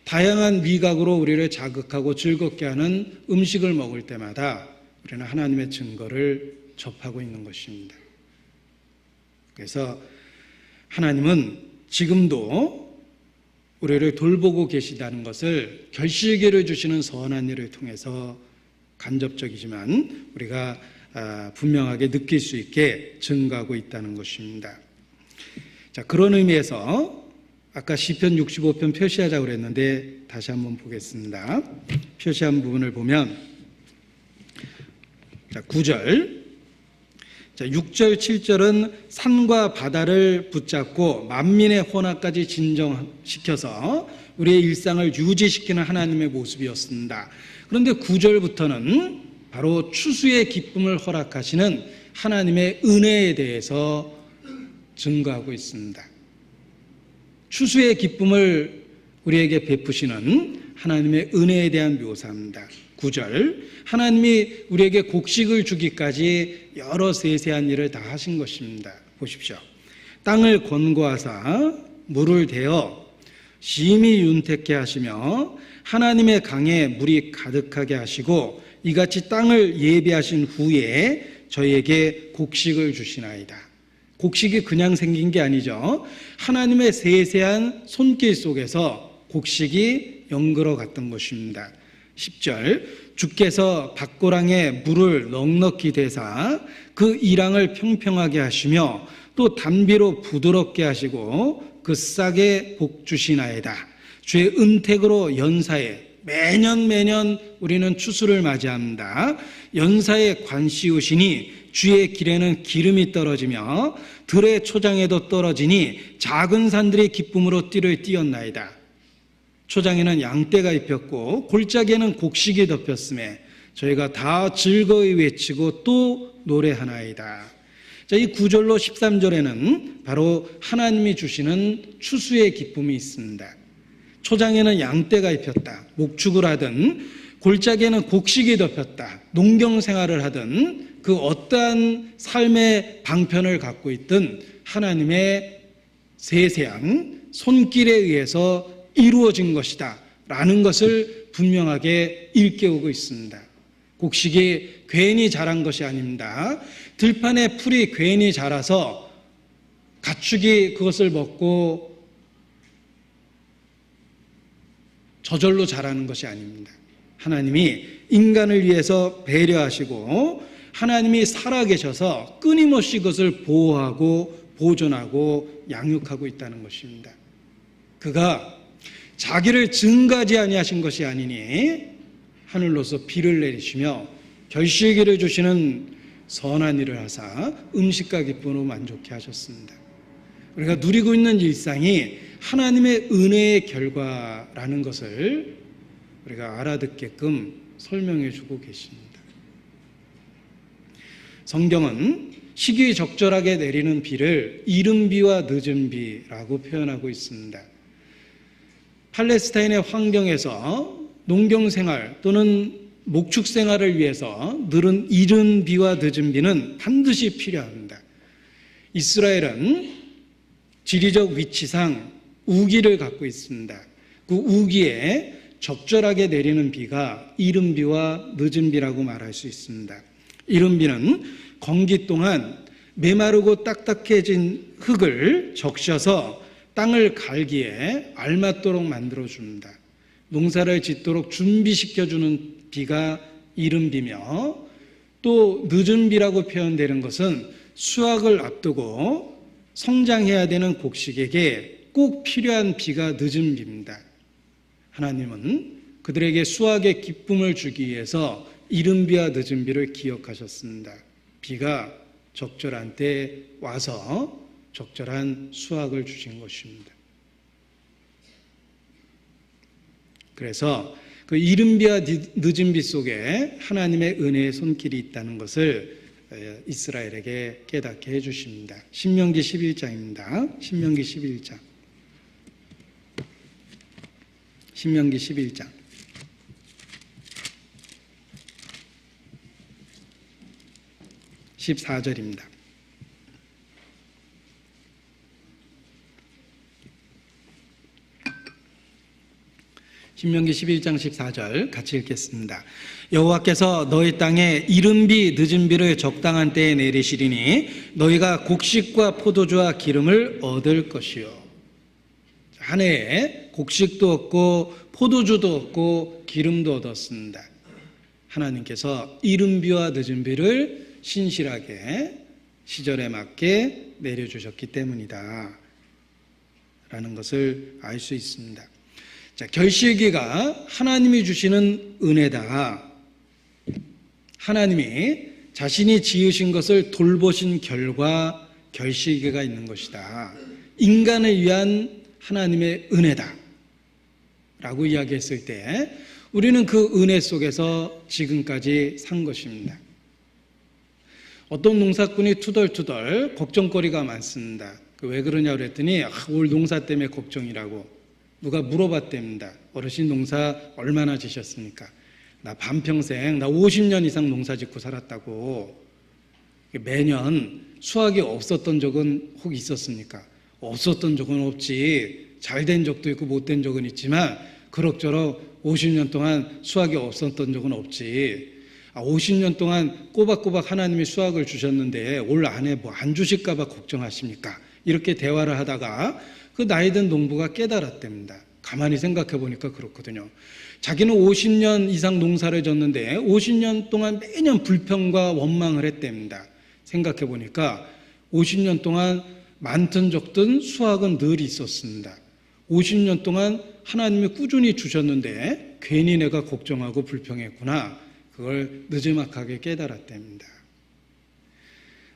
A: 다양한 미각으로 우리를 자극하고 즐겁게 하는 음식을 먹을 때마다 우리는 하나님의 증거를 접하고 있는 것입니다. 그래서 하나님은 지금도 우리를 돌보고 계시다는 것을 결실기를 주시는 선한 일을 통해서 간접적이지만 우리가 분명하게 느낄 수 있게 증거하고 있다는 것입니다. 자, 그런 의미에서 아까 시편 65편 표시하자고 그랬는데 다시 한번 보겠습니다. 표시한 부분을 보면 자, 9절, 자, 6절, 7절은 산과 바다를 붙잡고 만민의 혼화까지 진정시켜서 우리의 일상을 유지시키는 하나님의 모습이었습니다. 그런데 9절부터는 바로 추수의 기쁨을 허락하시는 하나님의 은혜에 대해서 증거하고 있습니다. 추수의 기쁨을 우리에게 베푸시는 하나님의 은혜에 대한 묘사입니다. 9절, 하나님이 우리에게 곡식을 주기까지 여러 세세한 일을 다 하신 것입니다. 보십시오. 땅을 권고하사 물을 대어 심히 윤택케 하시며 하나님의 강에 물이 가득하게 하시고 이같이 땅을 예비하신 후에 저희에게 곡식을 주시나이다. 곡식이 그냥 생긴 게 아니죠. 하나님의 세세한 손길 속에서 곡식이 연그러 갔던 것입니다. 10절, 주께서 밭고랑에 물을 넉넉히 대사 그 이랑을 평평하게 하시며 또 단비로 부드럽게 하시고 그 싹에 복 주시나이다. 주의 은택으로 연사에 매년 우리는 추수를 맞이합니다. 연사에 관씌우시니 주의 길에는 기름이 떨어지며 들의 초장에도 떨어지니 작은 산들이 기쁨으로 띠를 띄었나이다. 초장에는 양떼가 입혔고 골짜기에는 곡식이 덮였음에 저희가 다 즐거이 외치고 또 노래하나이다. 자, 이 9절로 13절에는 바로 하나님이 주시는 추수의 기쁨이 있습니다. 초장에는 양떼가 입혔다. 목축을 하든 골짜기에는 곡식이 덮였다. 농경 생활을 하든 그 어떠한 삶의 방편을 갖고 있든 하나님의 세세한 손길에 의해서 이루어진 것이다 라는 것을 분명하게 일깨우고 있습니다. 곡식이 괜히 자란 것이 아닙니다. 들판에 풀이 괜히 자라서 가축이 그것을 먹고 저절로 자라는 것이 아닙니다. 하나님이 인간을 위해서 배려하시고 하나님이 살아계셔서 끊임없이 그것을 보호하고 보존하고 양육하고 있다는 것입니다. 그가 자기를 증가지 아니하신 것이 아니니 하늘로서 비를 내리시며 결실기를 주시는 선한 일을 하사 음식과 기쁨으로 만족해 하셨습니다. 우리가 누리고 있는 일상이 하나님의 은혜의 결과라는 것을 우리가 알아듣게끔 설명해 주고 계십니다. 성경은 시기적절하게 내리는 비를 이른 비와 늦은 비라고 표현하고 있습니다. 팔레스타인의 환경에서 농경생활 또는 목축생활을 위해서 이른 비와 늦은 비는 반드시 필요합니다. 이스라엘은 지리적 위치상 우기를 갖고 있습니다. 그 우기에 적절하게 내리는 비가 이른 비와 늦은 비라고 말할 수 있습니다. 이른 비는 건기 동안 메마르고 딱딱해진 흙을 적셔서 땅을 갈기에 알맞도록 만들어줍니다. 농사를 짓도록 준비시켜주는 비가 이른 비며 또 늦은 비라고 표현되는 것은 수확을 앞두고 성장해야 되는 곡식에게 꼭 필요한 비가 늦은 비입니다. 하나님은 그들에게 수확의 기쁨을 주기 위해서 이른 비와 늦은 비를 기억하셨습니다. 비가 적절한 때 와서 적절한 수확을 주신 것입니다. 그래서 그 이른 비와 늦은 비 속에 하나님의 은혜의 손길이 있다는 것을 이스라엘에게 깨닫게 해주십니다. 신명기 11장입니다. 신명기 11장. 신명기 11장. 14절입니다. 신명기 11장 14절 같이 읽겠습니다. 여호와께서 너희 땅에 이른 비 늦은 비를 적당한 때에 내리시리니 너희가 곡식과 포도주와 기름을 얻을 것이요. 한 해에 곡식도 얻고 포도주도 얻고 기름도 얻었습니다. 하나님께서 이른 비와 늦은 비를 신실하게 시절에 맞게 내려주셨기 때문이다 라는 것을 알 수 있습니다. 자, 결실기가 하나님이 주시는 은혜다. 하나님이 자신이 지으신 것을 돌보신 결과 결실기가 있는 것이다. 인간을 위한 하나님의 은혜다 라고 이야기했을 때 우리는 그 은혜 속에서 지금까지 산 것입니다. 어떤 농사꾼이 투덜투덜 걱정거리가 많습니다. 왜 그러냐 그랬더니 올 농사 때문에 걱정이라고 누가 물어봤답니다. 어르신 농사 얼마나 지셨습니까? 나 반평생, 나 50년 이상 농사 짓고 살았다고. 매년 수확이 없었던 적은 혹 있었습니까? 없었던 적은 없지. 잘된 적도 있고 못된 적은 있지만 그럭저럭 50년 동안 수확이 없었던 적은 없지. 50년 동안 꼬박꼬박 하나님이 수확을 주셨는데 올 안에 뭐 안 주실까 봐 걱정하십니까? 이렇게 대화를 하다가 그 나이든 농부가 깨달았답니다. 가만히 생각해 보니까 그렇거든요. 자기는 50년 이상 농사를 졌는데 50년 동안 매년 불평과 원망을 했답니다. 생각해 보니까 50년 동안 많든 적든 수확은 늘 있었습니다. 50년 동안 하나님이 꾸준히 주셨는데 괜히 내가 걱정하고 불평했구나. 그걸 느지막하게 깨달았답니다.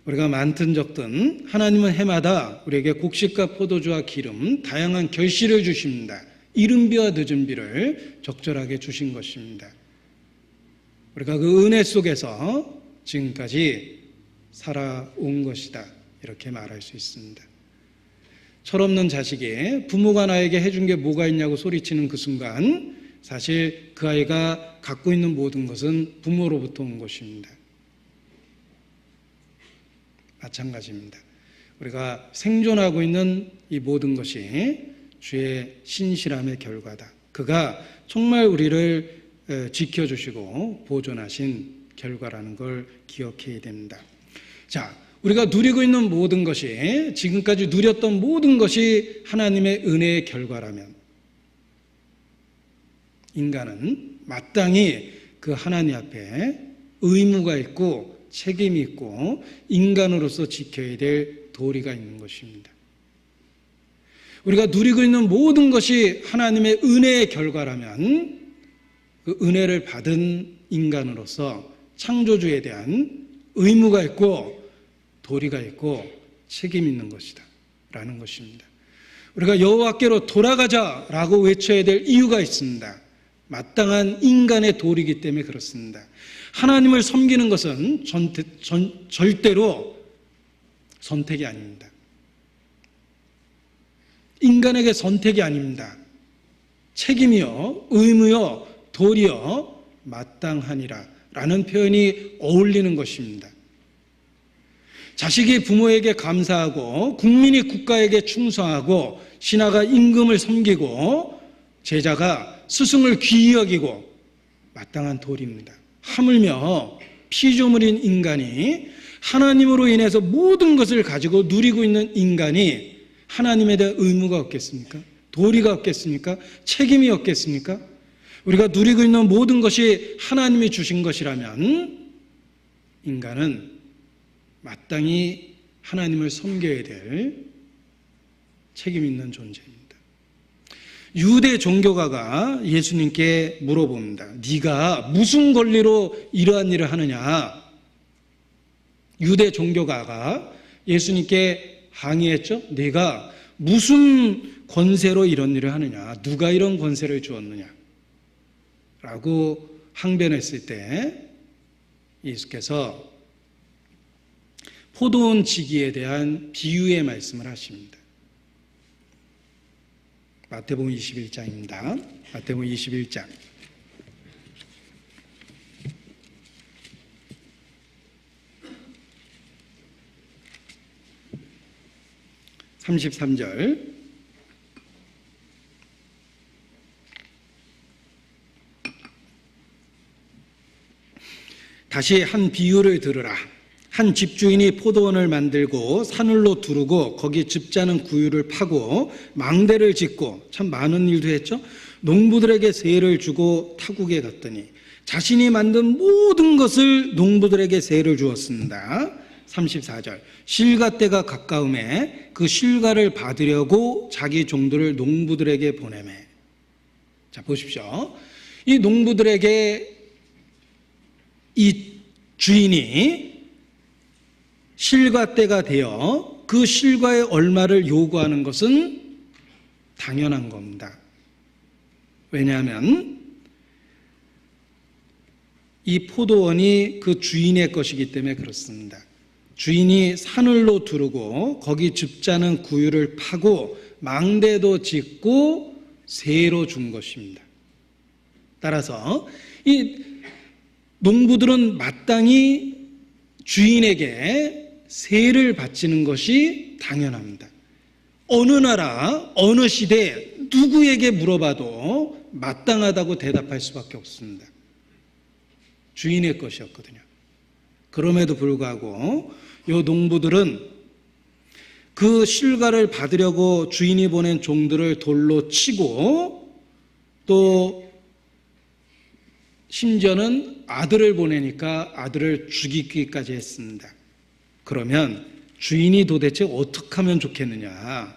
A: 우리가 많든 적든 하나님은 해마다 우리에게 곡식과 포도주와 기름, 다양한 결실을 주십니다. 이른 비와 늦은 비를 적절하게 주신 것입니다. 우리가 그 은혜 속에서 지금까지 살아온 것이다. 이렇게 말할 수 있습니다. 철없는 자식이 부모가 나에게 해준 게 뭐가 있냐고 소리치는 그 순간 사실 그 아이가 갖고 있는 모든 것은 부모로부터 온 것입니다. 마찬가지입니다. 우리가 생존하고 있는 이 모든 것이 주의 신실함의 결과다. 그가 정말 우리를 지켜주시고 보존하신 결과라는 걸 기억해야 됩니다. 자, 우리가 누리고 있는 모든 것이, 지금까지 누렸던 모든 것이 하나님의 은혜의 결과라면 인간은 마땅히 그 하나님 앞에 의무가 있고 책임이 있고 인간으로서 지켜야 될 도리가 있는 것입니다. 우리가 누리고 있는 모든 것이 하나님의 은혜의 결과라면 그 은혜를 받은 인간으로서 창조주에 대한 의무가 있고 도리가 있고 책임 있는 것이다 라는 것입니다. 우리가 여호와께로 돌아가자라고 외쳐야 될 이유가 있습니다. 마땅한 인간의 도리이기 때문에 그렇습니다. 하나님을 섬기는 것은 절대로 선택이 아닙니다. 인간에게 선택이 아닙니다. 책임이요, 의무요, 도리요, 마땅하니라 라는 표현이 어울리는 것입니다. 자식이 부모에게 감사하고 국민이 국가에게 충성하고 신하가 임금을 섬기고 제자가 스승을 귀히 여기고 마땅한 도리입니다. 하물며 피조물인 인간이 하나님으로 인해서 모든 것을 가지고 누리고 있는 인간이 하나님에 대한 의무가 없겠습니까? 도리가 없겠습니까? 책임이 없겠습니까? 우리가 누리고 있는 모든 것이 하나님이 주신 것이라면 인간은 마땅히 하나님을 섬겨야 될 책임 있는 존재입니다. 유대 종교가가 예수님께 물어봅니다. 네가 무슨 권리로 이러한 일을 하느냐? 유대 종교가가 예수님께 항의했죠. 네가 무슨 권세로 이런 일을 하느냐? 누가 이런 권세를 주었느냐? 라고 항변했을 때 예수께서 포도원 지기에 대한 비유의 말씀을 하십니다. 마태복음 21장입니다. 마태복음 21장 33절 다시 한 비유를 들으라. 한 집주인이 포도원을 만들고 산울로 두르고 거기 즙자는 구유를 파고 망대를 짓고 참 많은 일도 했죠. 농부들에게 세를 주고 타국에 갔더니 자신이 만든 모든 것을 농부들에게 세를 주었습니다. 34절 실가 때가 가까움에 그 실가를 받으려고 자기 종들을 농부들에게 보내매. 자, 보십시오. 이 농부들에게 이 주인이 실가 때가 되어 그 실가의 얼마를 요구하는 것은 당연한 겁니다. 왜냐하면 이 포도원이 그 주인의 것이기 때문에 그렇습니다. 주인이 산울로 두르고 거기 즙자는 구유를 파고 망대도 짓고 세로 준 것입니다. 따라서 이 농부들은 마땅히 주인에게 세를 바치는 것이 당연합니다. 어느 나라, 어느 시대 누구에게 물어봐도 마땅하다고 대답할 수밖에 없습니다. 주인의 것이었거든요. 그럼에도 불구하고 이 농부들은 그 실가를 받으려고 주인이 보낸 종들을 돌로 치고 또 심지어는 아들을 보내니까 아들을 죽이기까지 했습니다. 그러면 주인이 도대체 어떻게 하면 좋겠느냐?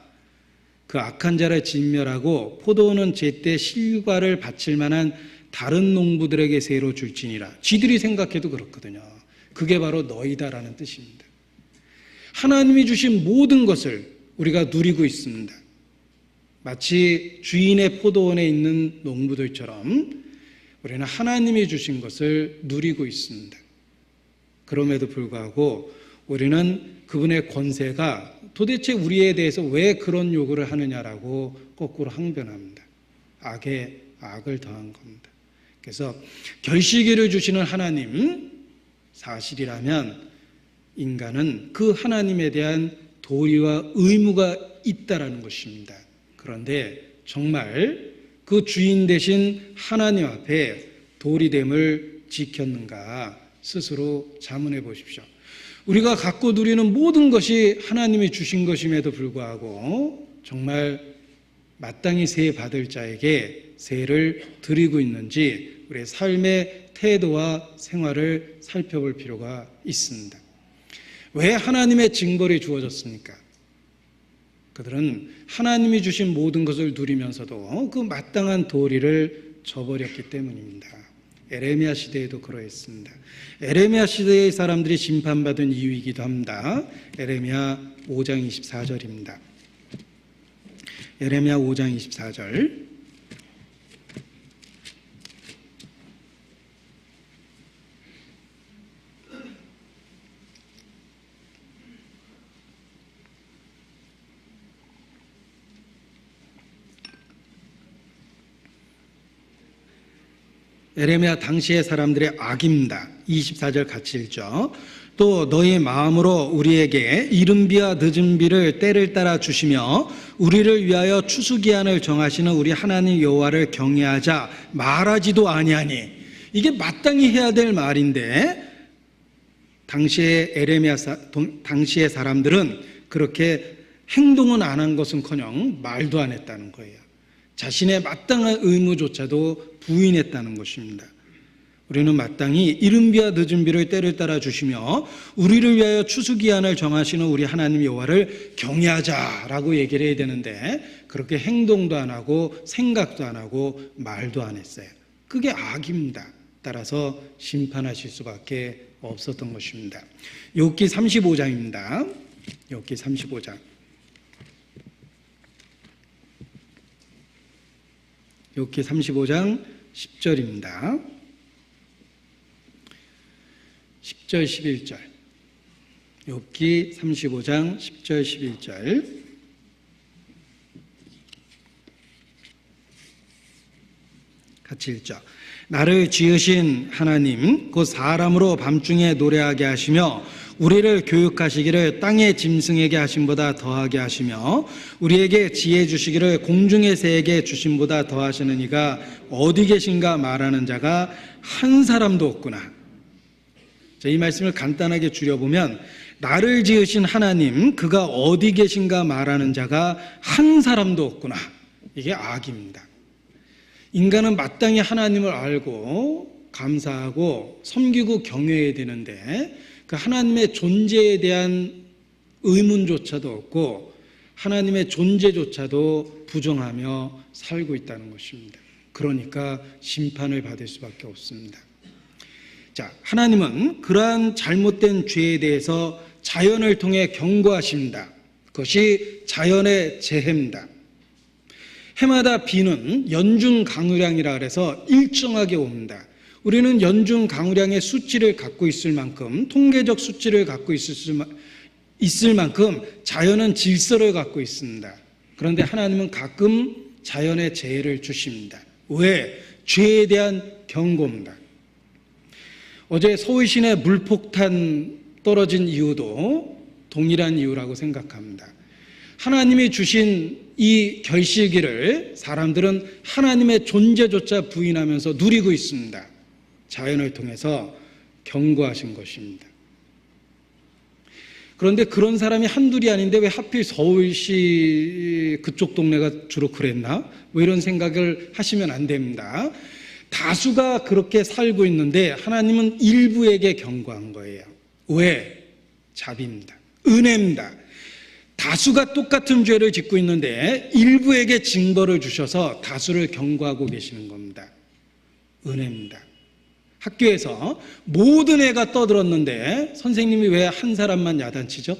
A: 그 악한 자를 진멸하고 포도는 제때 실과를 바칠 만한 다른 농부들에게 세로 줄지니라. 쥐들이 생각해도 그렇거든요. 그게 바로 너희다라는 뜻입니다. 하나님이 주신 모든 것을 우리가 누리고 있습니다. 마치 주인의 포도원에 있는 농부들처럼 우리는 하나님이 주신 것을 누리고 있습니다. 그럼에도 불구하고 우리는 그분의 권세가 도대체 우리에 대해서 왜 그런 요구를 하느냐라고 거꾸로 항변합니다. 악에 악을 더한 겁니다. 그래서 결실기를 주시는 하나님 사실이라면 인간은 그 하나님에 대한 도리와 의무가 있다라는 것입니다. 그런데 정말 그 주인 되신 하나님 앞에 도리됨을 지켰는가 스스로 자문해 보십시오. 우리가 갖고 누리는 모든 것이 하나님이 주신 것임에도 불구하고 정말 마땅히 세 받을 자에게 세를 드리고 있는지 우리의 삶의 태도와 생활을 살펴볼 필요가 있습니다. 왜 하나님의 징벌이 주어졌습니까? 그들은 하나님이 주신 모든 것을 누리면서도 그 마땅한 도리를 저버렸기 때문입니다. 에레미야 시대에도 그러했습니다. 에레미야 시대의 사람들이 심판받은 이유이기도 합니다. 에레미야 5장 24절입니다. 에레미야 5장 24절. 에레미야 당시의 사람들의 악입니다. 24절 같이 읽죠. 또 너희 마음으로 우리에게 이른비와 늦은비를 때를 따라 주시며 우리를 위하여 추수기한을 정하시는 우리 하나님 여호와를 경외하자 말하지도 아니하니. 이게 마땅히 해야 될 말인데 당시의 당시의 사람들은 그렇게 행동은 안 한 것은커녕 말도 안 했다는 거예요. 자신의 마땅한 의무조차도 부인했다는 것입니다. 우리는 마땅히 이른비와 늦은비를 때를 따라 주시며 우리를 위하여 추수기한을 정하시는 우리 하나님 여호와를 경외하자라고 얘기를 해야 되는데 그렇게 행동도 안 하고 생각도 안 하고 말도 안 했어요. 그게 악입니다. 따라서 심판하실 수밖에 없었던 것입니다. 욥기 35장입니다. 욥기 35장. 욥기 35장 10절입니다. 10절 11절. 욥기 35장 10절 11절. 같이 읽죠. 나를 지으신 하나님 곧 사람으로 밤중에 노래하게 하시며 우리를 교육하시기를 땅의 짐승에게 하심보다 더하게 하시며 우리에게 지혜 주시기를 공중의 새에게 주심보다 더하시는 이가 어디 계신가 말하는 자가 한 사람도 없구나. 자, 이 말씀을 간단하게 줄여보면 나를 지으신 하나님 그가 어디 계신가 말하는 자가 한 사람도 없구나. 이게 악입니다. 인간은 마땅히 하나님을 알고 감사하고 섬기고 경외해야 되는데 그 하나님의 존재에 대한 의문조차도 없고 하나님의 존재조차도 부정하며 살고 있다는 것입니다. 그러니까 심판을 받을 수밖에 없습니다. 자, 하나님은 그러한 잘못된 죄에 대해서 자연을 통해 경고하십니다. 그것이 자연의 재해입니다. 해마다 비는 연중 강우량이라 그래서 일정하게 옵니다. 우리는 연중 강우량의 수치를 갖고 있을 만큼 통계적 수치를 갖고 있을 만큼 자연은 질서를 갖고 있습니다. 그런데 하나님은 가끔 자연의 재해를 주십니다. 왜? 죄에 대한 경고입니다. 어제 서울 시내 물폭탄 떨어진 이유도 동일한 이유라고 생각합니다. 하나님이 주신 이 결실기를 사람들은 하나님의 존재조차 부인하면서 누리고 있습니다. 자연을 통해서 경고하신 것입니다. 그런데 그런 사람이 한둘이 아닌데 왜 하필 서울시 그쪽 동네가 주로 그랬나? 뭐 이런 생각을 하시면 안 됩니다. 다수가 그렇게 살고 있는데 하나님은 일부에게 경고한 거예요. 왜? 자비입니다. 은혜입니다. 다수가 똑같은 죄를 짓고 있는데 일부에게 징벌을 주셔서 다수를 경고하고 계시는 겁니다. 은혜입니다. 학교에서 모든 애가 떠들었는데 선생님이 왜 한 사람만 야단치죠?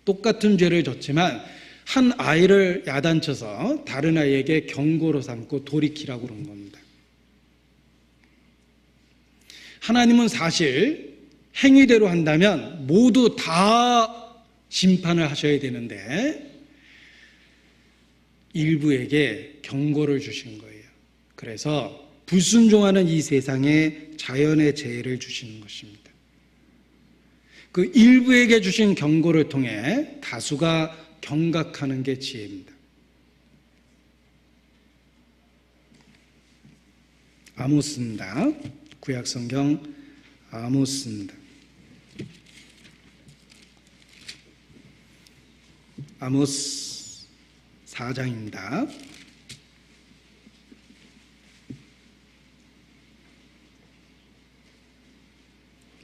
A: 똑같은 죄를 졌지만 한 아이를 야단쳐서 다른 아이에게 경고로 삼고 돌이키라고 그런 겁니다. 하나님은 사실 행위대로 한다면 모두 다 심판을 하셔야 되는데 일부에게 경고를 주신 거예요. 그래서 불순종하는 이 세상에 자연의 재해를 주시는 것입니다. 그 일부에게 주신 경고를 통해 다수가 경각하는 게 지혜입니다. 아모스입니다. 구약성경 아모스입니다. 아모스 4장입니다.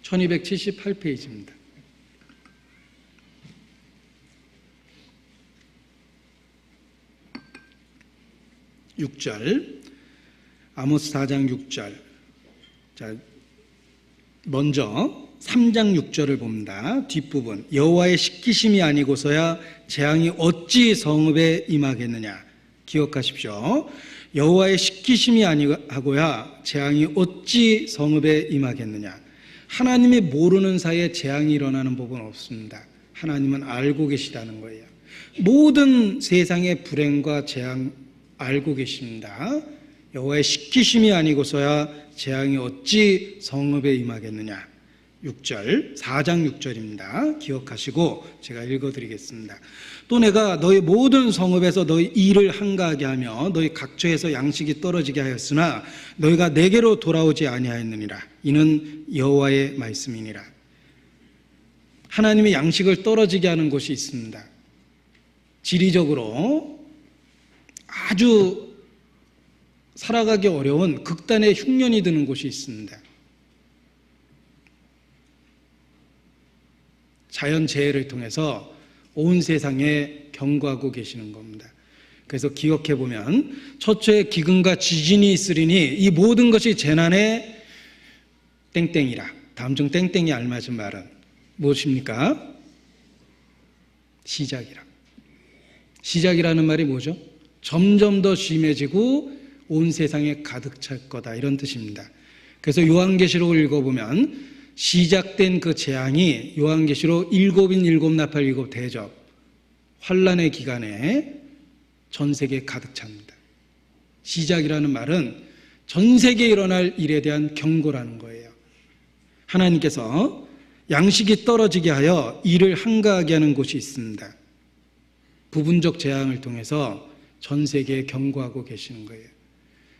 A: 1278페이지입니다. 6절, 아모스 4장 6절. 자, 먼저 3장 6절을 봅니다. 뒷부분. 여호와의 시키심이 아니고서야 재앙이 어찌 성읍에 임하겠느냐. 기억하십시오. 여호와의 시키심이 아니하고야 재앙이 어찌 성읍에 임하겠느냐. 하나님이 모르는 사이에 재앙이 일어나는 법은 없습니다. 하나님은 알고 계시다는 거예요. 모든 세상의 불행과 재앙 알고 계십니다. 여호와의 시키심이 아니고서야 재앙이 어찌 성읍에 임하겠느냐. 6절, 4장 6절입니다. 기억하시고 제가 읽어드리겠습니다. 또 내가 너희 모든 성읍에서 너희 일을 한가하게 하며 너희 각처에서 양식이 떨어지게 하였으나 너희가 내게로 돌아오지 아니하였느니라. 이는 여호와의 말씀이니라. 하나님이 양식을 떨어지게 하는 곳이 있습니다. 지리적으로 아주 살아가기 어려운 극단의 흉년이 드는 곳이 있습니다. 자연재해를 통해서 온 세상에 경고하고 계시는 겁니다. 그래서 기억해 보면 처처에 기근과 지진이 있으리니 이 모든 것이 재난의 땡땡이라. 다음 중 땡땡이 알맞은 말은 무엇입니까? 시작이라. 시작이라는 말이 뭐죠? 점점 더 심해지고 온 세상에 가득 찰 거다, 이런 뜻입니다. 그래서 요한계시록을 읽어보면 시작된 그 재앙이 요한계시록 7인 7나팔 7 대접 환란의 기간에 전 세계에 가득 찹니다. 시작이라는 말은 전 세계에 일어날 일에 대한 경고라는 거예요. 하나님께서 양식이 떨어지게 하여 일을 한가하게 하는 곳이 있습니다. 부분적 재앙을 통해서 전 세계에 경고하고 계시는 거예요.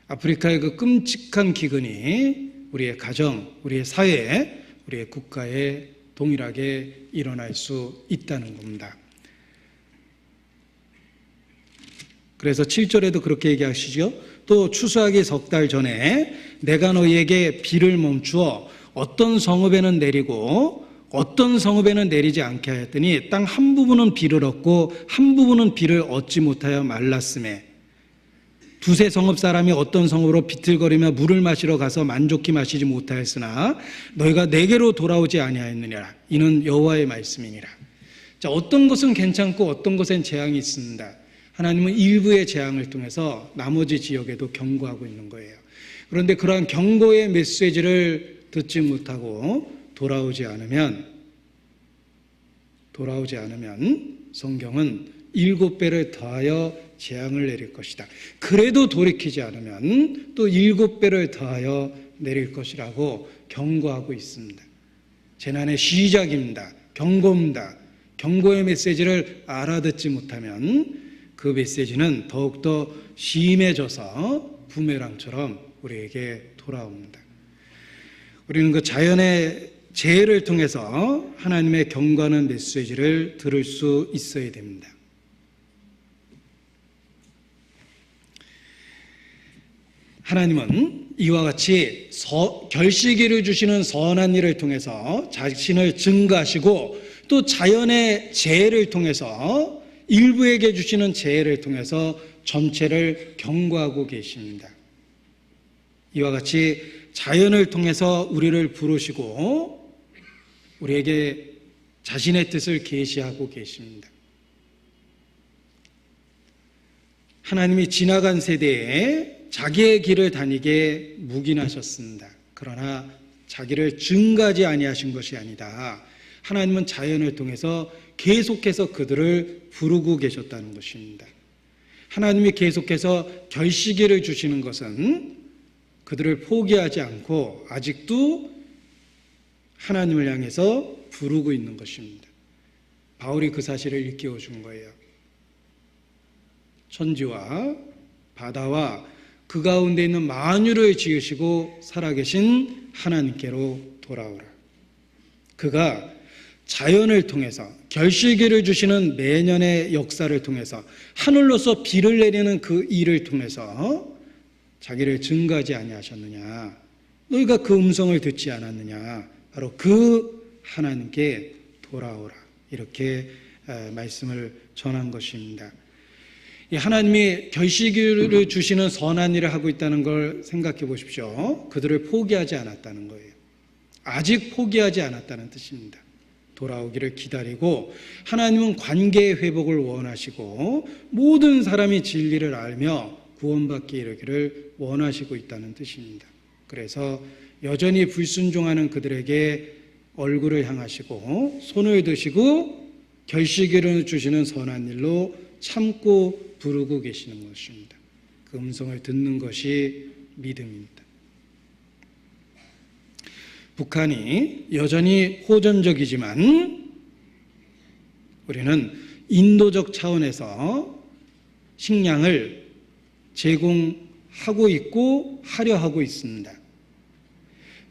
A: 아프리카의 그 끔찍한 기근이 우리의 가정, 우리의 사회, 우리의 국가에 동일하게 일어날 수 있다는 겁니다. 그래서 7절에도 그렇게 얘기하시죠. 또 추수하기 석 달 전에 내가 너희에게 비를 멈추어 어떤 성읍에는 내리고 어떤 성읍에는 내리지 않게 하였더니 땅 한 부분은 비를 얻고 한 부분은 비를 얻지 못하여 말랐음에 두세 성읍 사람이 어떤 성읍으로 비틀거리며 물을 마시러 가서 만족히 마시지 못하였으나 너희가 내게로 돌아오지 아니하였느니라. 이는 여호와의 말씀이니라. 자, 어떤 것은 괜찮고 어떤 것엔 재앙이 있습니다. 하나님은 일부의 재앙을 통해서 나머지 지역에도 경고하고 있는 거예요. 그런데 그러한 경고의 메시지를 듣지 못하고 돌아오지 않으면 성경은 7배를 더하여 재앙을 내릴 것이다. 그래도 돌이키지 않으면 또 7배를 더하여 내릴 것이라고 경고하고 있습니다. 재난의 시작입니다. 경고입니다. 경고의 메시지를 알아듣지 못하면 그 메시지는 더욱더 심해져서 부메랑처럼 우리에게 돌아옵니다. 우리는 그 자연의 재해를 통해서 하나님의 경고하는 메시지를 들을 수 있어야 됩니다. 하나님은 이와 같이 결시기를 주시는 선한 일을 통해서 자신을 증거하시고 또 자연의 재해를 통해서 일부에게 주시는 재해를 통해서 전체를 경고하고 계십니다. 이와 같이 자연을 통해서 우리를 부르시고 우리에게 자신의 뜻을 계시하고 계십니다. 하나님이 지나간 세대에 자기의 길을 다니게 묵인하셨습니다. 그러나 자기를 증거하지 아니하신 것이 아니다. 하나님은 자연을 통해서 계속해서 그들을 부르고 계셨다는 것입니다. 하나님이 계속해서 결시기를 주시는 것은 그들을 포기하지 않고 아직도 하나님을 향해서 부르고 있는 것입니다. 바울이 그 사실을 일깨워 준 거예요. 천지와 바다와 그 가운데 있는 만유를 지으시고 살아계신 하나님께로 돌아오라. 그가 자연을 통해서 결실기를 주시는 매년의 역사를 통해서 하늘로서 비를 내리는 그 일을 통해서 자기를 증거하지 아니하셨느냐? 너희가 그 음성을 듣지 않았느냐? 바로 그 하나님께 돌아오라. 이렇게 말씀을 전한 것입니다. 하나님이 결시기를 주시는 선한 일을 하고 있다는 걸 생각해 보십시오. 그들을 포기하지 않았다는 거예요. 아직 포기하지 않았다는 뜻입니다. 돌아오기를 기다리고 하나님은 관계의 회복을 원하시고 모든 사람이 진리를 알며 구원받게 이르기를 원하시고 있다는 뜻입니다. 그래서 여전히 불순종하는 그들에게 얼굴을 향하시고 손을 드시고 결시기를 주시는 선한 일로 참고 부르고 계시는 것입니다. 그 음성을 듣는 것이 믿음입니다. 북한이 여전히 호전적이지만 우리는 인도적 차원에서 식량을 제공하고 있고 하려 하고 있습니다.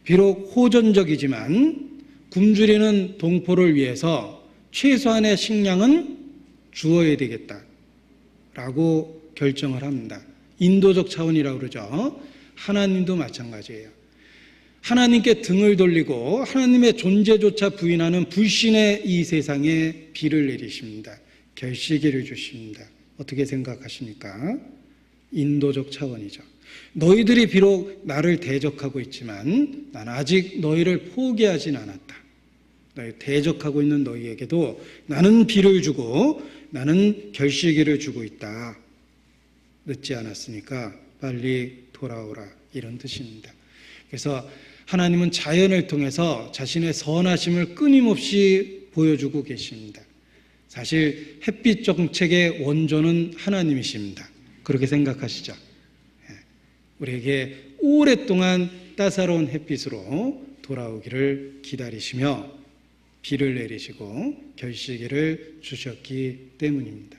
A: 비록 호전적이지만 굶주리는 동포를 위해서 최소한의 식량은 주어야 되겠다라고 결정을 합니다. 인도적 차원이라고 그러죠. 하나님도 마찬가지예요. 하나님께 등을 돌리고 하나님의 존재조차 부인하는 불신의 이 세상에 비를 내리십니다. 결시기를 주십니다. 어떻게 생각하십니까? 인도적 차원이죠. 너희들이 비록 나를 대적하고 있지만 난 아직 너희를 포기하진 않았다. 너희 대적하고 있는 너희에게도 나는 비를 주고 나는 결시기를 주고 있다. 늦지 않았으니까 빨리 돌아오라. 이런 뜻입니다. 그래서 하나님은 자연을 통해서 자신의 선하심을 끊임없이 보여주고 계십니다. 사실 햇빛 정책의 원조는 하나님이십니다. 그렇게 생각하시죠? 우리에게 오랫동안 따사로운 햇빛으로 돌아오기를 기다리시며 비를 내리시고 결시기를 주셨기 때문입니다.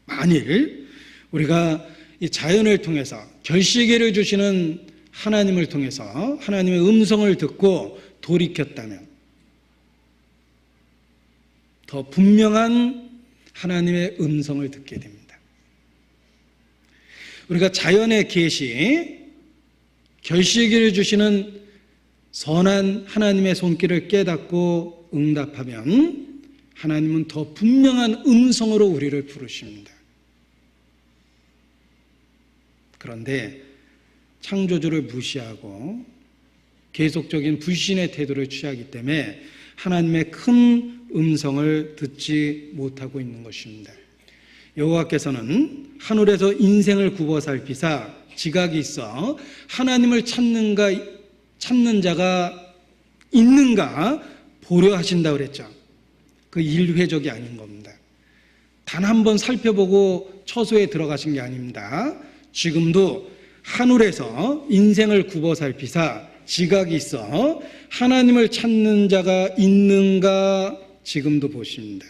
A: 만일 우리가 이 자연을 통해서 결시기를 주시는 하나님을 통해서 하나님의 음성을 듣고 돌이켰다면 더 분명한 하나님의 음성을 듣게 됩니다. 우리가 자연의 계시, 결시기를 주시는 선한 하나님의 손길을 깨닫고 응답하면 하나님은 더 분명한 음성으로 우리를 부르십니다. 그런데 창조주를 무시하고 계속적인 불신의 태도를 취하기 때문에 하나님의 큰 음성을 듣지 못하고 있는 것입니다. 여호와께서는 하늘에서 인생을 굽어 살피사 지각이 있어 하나님을 찾는 자가 있는가 보려 하신다고 그랬죠. 그 일회적이 아닌 겁니다. 단 한 번 살펴보고 처소에 들어가신 게 아닙니다. 지금도 하늘에서 인생을 굽어 살피사 지각이 있어 하나님을 찾는 자가 있는가 지금도 보십니다.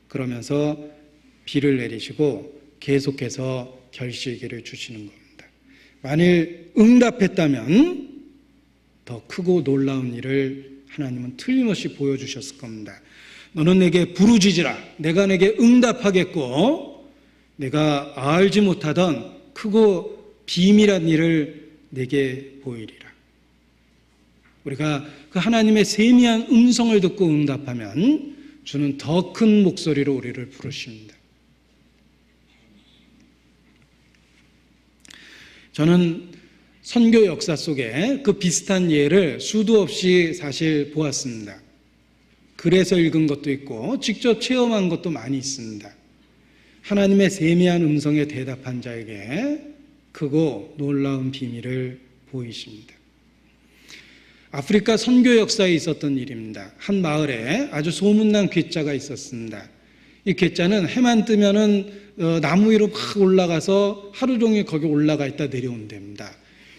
A: 그러면서 비를 내리시고 계속해서 결실기를 주시는 겁니다. 만일 응답했다면 더 크고 놀라운 일을 하나님은 틀림없이 보여주셨을 겁니다. 너는 내게 부르짖으라. 내가 내게 응답하겠고 내가 알지 못하던 크고 비밀한 일을 내게 보이리라. 우리가 그 하나님의 세미한 음성을 듣고 응답하면 주는 더 큰 목소리로 우리를 부르십니다. 저는 선교 역사 속에 그 비슷한 예를 수도 없이 사실 보았습니다. 글에서 읽은 것도 있고 직접 체험한 것도 많이 있습니다. 하나님의 세미한 음성에 대답한 자에게 크고 놀라운 비밀을 보이십니다. 아프리카 선교 역사에 있었던 일입니다. 한 마을에 아주 소문난 괴짜가 있었습니다. 이 괴짜는 해만 뜨면은 나무 위로 막 올라가서 하루 종일 거기 올라가 있다 내려온답니다.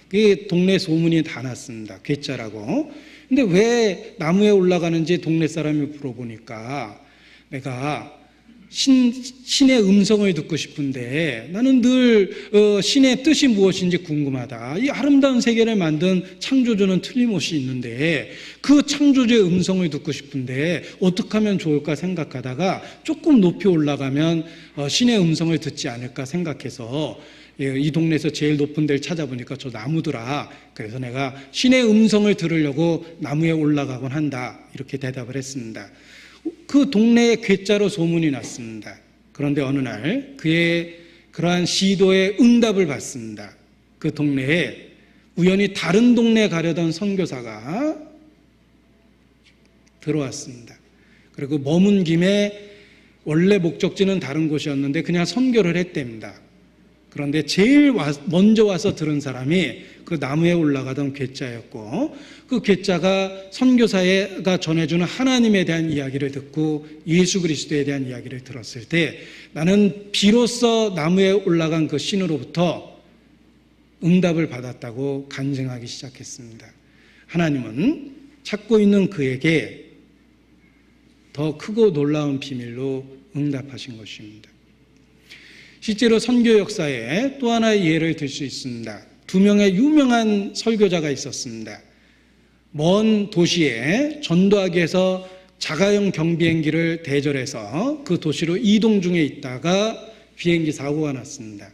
A: 그게 동네 소문이 다 났습니다. 괴짜라고. 근데 왜 나무에 올라가는지 동네 사람이 물어보니까 내가 신의 음성을 듣고 싶은데 나는 늘 신의 뜻이 무엇인지 궁금하다. 이 아름다운 세계를 만든 창조주는 틀림없이 있는데 그 창조주의 음성을 듣고 싶은데 어떻게 하면 좋을까 생각하다가 조금 높이 올라가면 신의 음성을 듣지 않을까 생각해서 이 동네에서 제일 높은 데를 찾아보니까 저 나무더라. 그래서 내가 신의 음성을 들으려고 나무에 올라가곤 한다. 이렇게 대답을 했습니다. 그 동네에 괴짜로 소문이 났습니다. 그런데 어느 날 그의 그러한 시도에 응답을 받습니다. 그 동네에 우연히 다른 동네에 가려던 선교사가 들어왔습니다. 그리고 머문 김에 원래 목적지는 다른 곳이었는데 그냥 선교를 했답니다. 그런데 제일 먼저 와서 들은 사람이 그 나무에 올라가던 괴짜였고 그 괴짜가 선교사가 전해주는 하나님에 대한 이야기를 듣고 예수 그리스도에 대한 이야기를 들었을 때 나는 비로소 나무에 올라간 그 신으로부터 응답을 받았다고 간증하기 시작했습니다. 하나님은 찾고 있는 그에게 더 크고 놀라운 비밀로 응답하신 것입니다. 실제로 선교 역사에 또 하나의 예를 들 수 있습니다. 두 명의 유명한 설교자가 있었습니다. 먼 도시에 전도하기 위해서 자가용 경비행기를 대절해서 그 도시로 이동 중에 있다가 비행기 사고가 났습니다.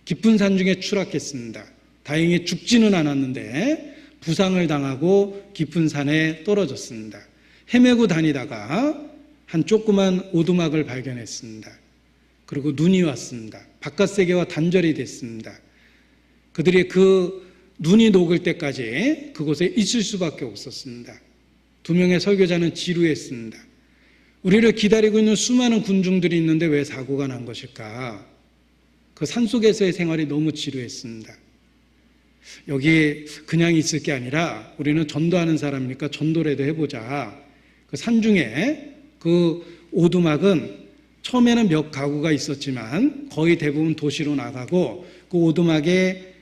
A: 깊은 산 중에 추락했습니다. 다행히 죽지는 않았는데 부상을 당하고 깊은 산에 떨어졌습니다. 헤매고 다니다가 한 조그만 오두막을 발견했습니다. 그리고 눈이 왔습니다. 바깥 세계와 단절이 됐습니다. 그들이 그 눈이 녹을 때까지 그곳에 있을 수밖에 없었습니다. 두 명의 설교자는 지루했습니다. 우리를 기다리고 있는 수많은 군중들이 있는데 왜 사고가 난 것일까? 그 산속에서의 생활이 너무 지루했습니다. 여기 그냥 있을 게 아니라 우리는 전도하는 사람이니까 전도라도 해보자. 그 산중에 그 오두막은 처음에는 몇 가구가 있었지만 거의 대부분 도시로 나가고 그 오두막에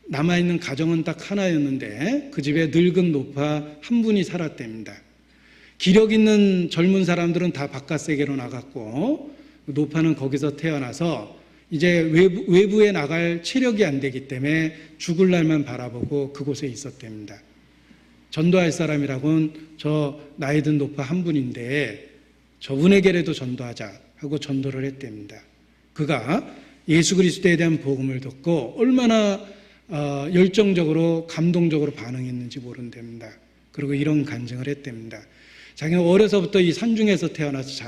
A: 남아있는 가정은 딱 하나였는데 그 집에 늙은 노파 한 분이 살았답니다. 기력 있는 젊은 사람들은 다 바깥 세계로 나갔고 노파는 거기서 태어나서 이제 외부에 나갈 체력이 안 되기 때문에 죽을 날만 바라보고 그곳에 있었답니다. 전도할 사람이라고는 저 나이 든 노파 한 분인데 저분에게라도 전도하자 하고 전도를 했답니다. 그가 예수 그리스도에 대한 복음을 듣고 얼마나 열정적으로 감동적으로 반응했는지 모른답니다. 그리고 이런 간증을 했답니다. 자기는 어려서부터 이 산중에서 태어나서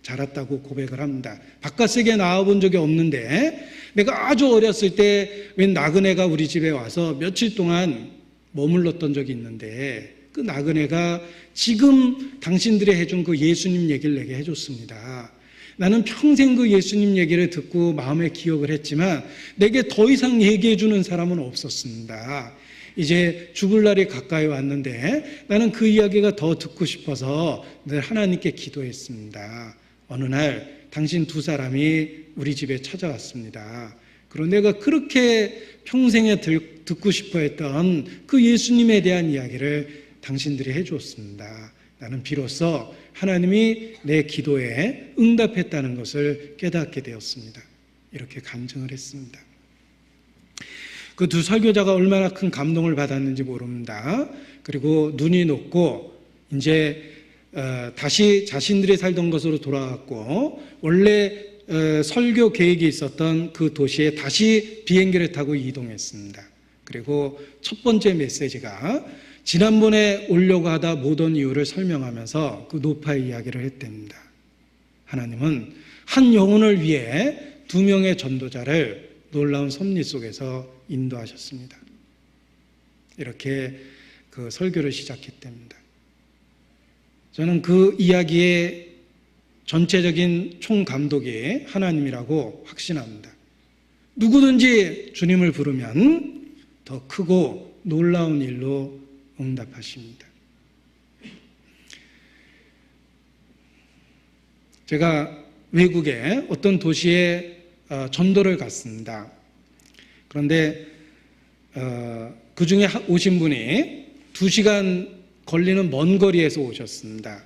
A: 자랐다고 고백을 합니다. 바깥 세계에 나와본 적이 없는데 내가 아주 어렸을 때 웬 나그네가 우리 집에 와서 며칠 동안 머물렀던 적이 있는데 그 나그네가 지금 당신들이 해준 그 예수님 얘기를 내게 해줬습니다. 나는 평생 그 예수님 얘기를 듣고 마음에 기억을 했지만 내게 더 이상 얘기해 주는 사람은 없었습니다. 이제 죽을 날이 가까이 왔는데 나는 그 이야기가 더 듣고 싶어서 늘 하나님께 기도했습니다. 어느 날 당신 두 사람이 우리 집에 찾아왔습니다. 그리고 내가 그렇게 평생에 듣고 싶어 했던 그 예수님에 대한 이야기를 당신들이 해주었습니다. 나는 비로소 하나님이 내 기도에 응답했다는 것을 깨닫게 되었습니다. 이렇게 간증을 했습니다. 그 두 설교자가 얼마나 큰 감동을 받았는지 모릅니다. 그리고 눈이 녹고 이제 다시 자신들이 살던 곳으로 돌아왔고 원래 설교 계획이 있었던 그 도시에 다시 비행기를 타고 이동했습니다. 그리고 첫 번째 메시지가 지난번에 오려고 하다 못 온 이유를 설명하면서 그 노파의 이야기를 했답니다. 하나님은 한 영혼을 위해 2명의 전도자를 놀라운 섭리 속에서 인도하셨습니다. 이렇게 그 설교를 시작했답니다. 저는 그 이야기의 전체적인 총감독이 하나님이라고 확신합니다. 누구든지 주님을 부르면 더 크고 놀라운 일로 응답하십니다. 제가 외국의 어떤 도시에 전도를 갔습니다. 그런데 그 중에 오신 분이 2시간 걸리는 먼 거리에서 오셨습니다.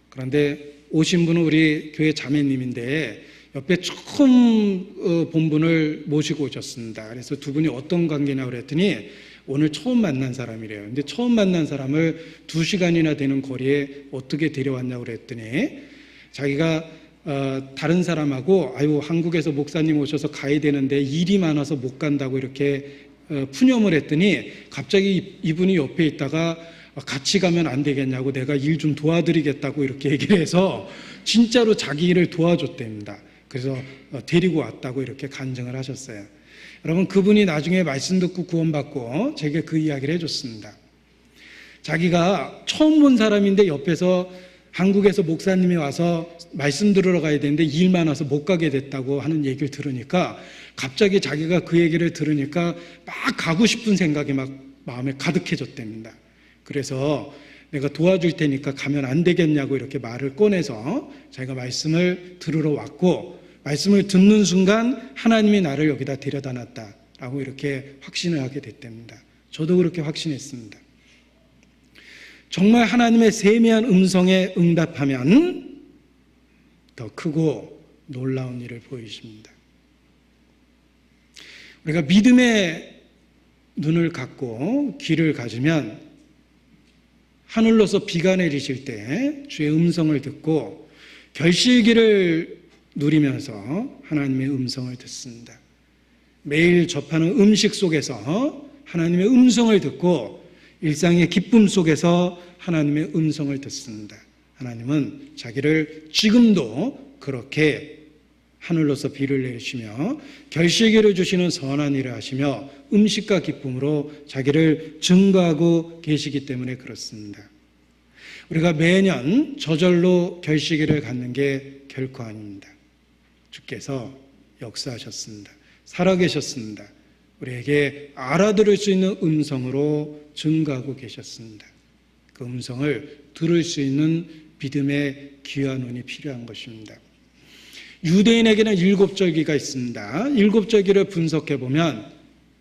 A: 그런데 오신 분은 우리 교회 자매님인데 옆에 처음 본 분을 모시고 오셨습니다. 그래서 두 분이 어떤 관계냐 그랬더니 오늘 처음 만난 사람이래요. 근데 처음 만난 사람을 2시간이나 되는 거리에 어떻게 데려왔냐고 그랬더니 자기가 다른 사람하고 한국에서 목사님 오셔서 가야 되는데 일이 많아서 못 간다고 이렇게 푸념을 했더니 갑자기 이분이 옆에 있다가 같이 가면 안 되겠냐고 내가 일 좀 도와드리겠다고 이렇게 얘기를 해서 진짜로 자기 일을 도와줬답니다. 그래서 데리고 왔다고 이렇게 간증을 하셨어요. 여러분 그분이 나중에 말씀 듣고 구원받고 제게 그 이야기를 해줬습니다. 자기가 처음 본 사람인데 옆에서 한국에서 목사님이 와서 말씀 들으러 가야 되는데 일 많아서 못 가게 됐다고 하는 얘기를 들으니까 갑자기 자기가 그 얘기를 들으니까 막 가고 싶은 생각이 막 마음에 가득해졌답니다. 그래서 내가 도와줄 테니까 가면 안 되겠냐고 이렇게 말을 꺼내서 자기가 말씀을 들으러 왔고 말씀을 듣는 순간 하나님이 나를 여기다 데려다 놨다라고 이렇게 확신을 하게 됐답니다. 저도 그렇게 확신했습니다. 정말 하나님의 세미한 음성에 응답하면 더 크고 놀라운 일을 보이십니다. 우리가 믿음의 눈을 갖고 귀를 가지면 하늘로서 비가 내리실 때 주의 음성을 듣고 결실기를 누리면서 하나님의 음성을 듣습니다. 매일 접하는 음식 속에서 하나님의 음성을 듣고 일상의 기쁨 속에서 하나님의 음성을 듣습니다. 하나님은 자기를 지금도 그렇게 하늘로서 비를 내리시며 결실기를 주시는 선한 일을 하시며 음식과 기쁨으로 자기를 증거하고 계시기 때문에 그렇습니다. 우리가 매년 저절로 결실기를 갖는 게 결코 아닙니다. 주께서 역사하셨습니다. 살아계셨습니다. 우리에게 알아들을 수 있는 음성으로 증거하고 계셨습니다. 그 음성을 들을 수 있는 믿음의 귀한 눈이 필요한 것입니다. 유대인에게는 7절기가 있습니다. 7절기를 분석해 보면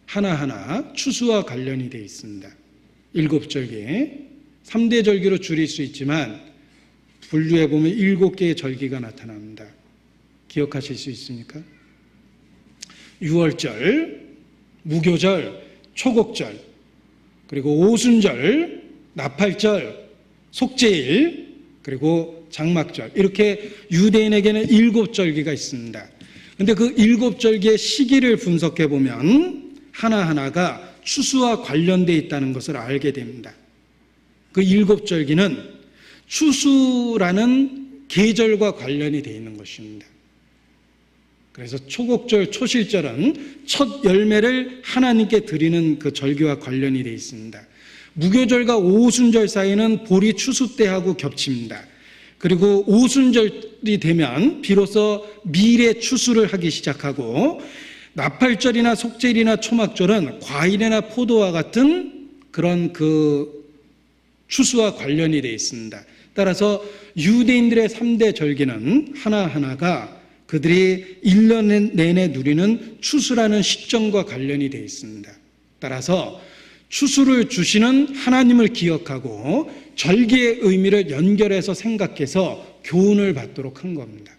A: 하나하나 추수와 관련이 되어 있습니다. 7절기, 3대 절기로 줄일 수 있지만 분류해 보면 7개의 절기가 나타납니다. 기억하실 수 있습니까? 유월절, 무교절, 초곡절, 그리고 오순절, 나팔절, 속죄일, 그리고 장막절, 이렇게 유대인에게는 7절기가 있습니다. 그런데 그 7절기의 시기를 분석해 보면 하나하나가 추수와 관련되어 있다는 것을 알게 됩니다. 그 7절기는 추수라는 계절과 관련이 되어 있는 것입니다. 그래서 초곡절, 초실절은 첫 열매를 하나님께 드리는 그 절기와 관련이 되어 있습니다. 무교절과 오순절 사이는 보리 추수 때하고 겹칩니다. 그리고 오순절이 되면 비로소 밀의 추수를 하기 시작하고 나팔절이나 속죄일이나 초막절은 과일이나 포도와 같은 그런 그 추수와 관련이 되어 있습니다. 따라서 유대인들의 3대 절기는 하나하나가 그들이 1년 내내 누리는 추수라는 시점과 관련이 되어 있습니다. 따라서 추수를 주시는 하나님을 기억하고 절기의 의미를 연결해서 생각해서 교훈을 받도록 한 겁니다.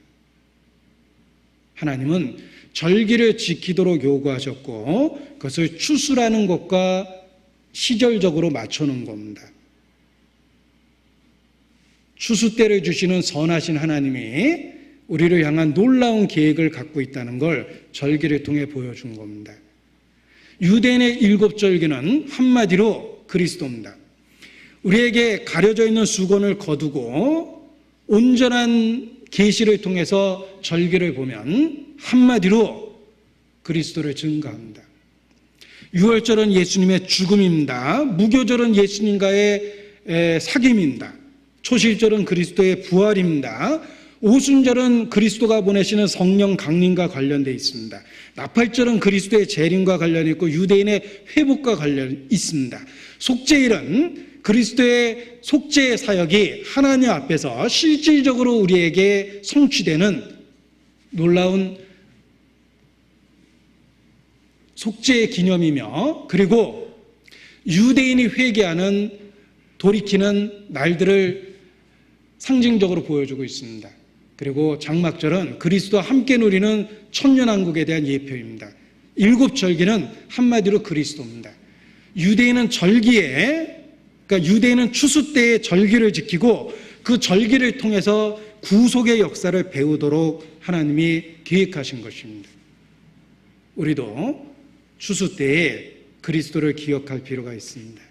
A: 하나님은 절기를 지키도록 요구하셨고 그것을 추수라는 것과 시절적으로 맞춰놓은 겁니다. 추수 때를 주시는 선하신 하나님이 우리를 향한 놀라운 계획을 갖고 있다는 걸 절기를 통해 보여준 겁니다. 유대인의 7절기는 한마디로 그리스도입니다. 우리에게 가려져 있는 수건을 거두고 온전한 계시를 통해서 절기를 보면 한마디로 그리스도를 증거합니다. 유월절은 예수님의 죽음입니다. 무교절은 예수님과의 사귐입니다. 초실절은 그리스도의 부활입니다. 오순절은 그리스도가 보내시는 성령 강림과 관련되어 있습니다. 나팔절은 그리스도의 재림과 관련이 있고 유대인의 회복과 관련이 있습니다. 속죄일은 그리스도의 속죄의 사역이 하나님 앞에서 실질적으로 우리에게 성취되는 놀라운 속죄의 기념이며, 그리고 유대인이 회개하는 돌이키는 날들을 상징적으로 보여주고 있습니다. 그리고 장막절은 그리스도와 함께 누리는 천년왕국에 대한 예표입니다. 7절기는 한마디로 그리스도입니다. 유대인은 유대인은 추수 때의 절기를 지키고 그 절기를 통해서 구속의 역사를 배우도록 하나님이 계획하신 것입니다. 우리도 추수 때에 그리스도를 기억할 필요가 있습니다.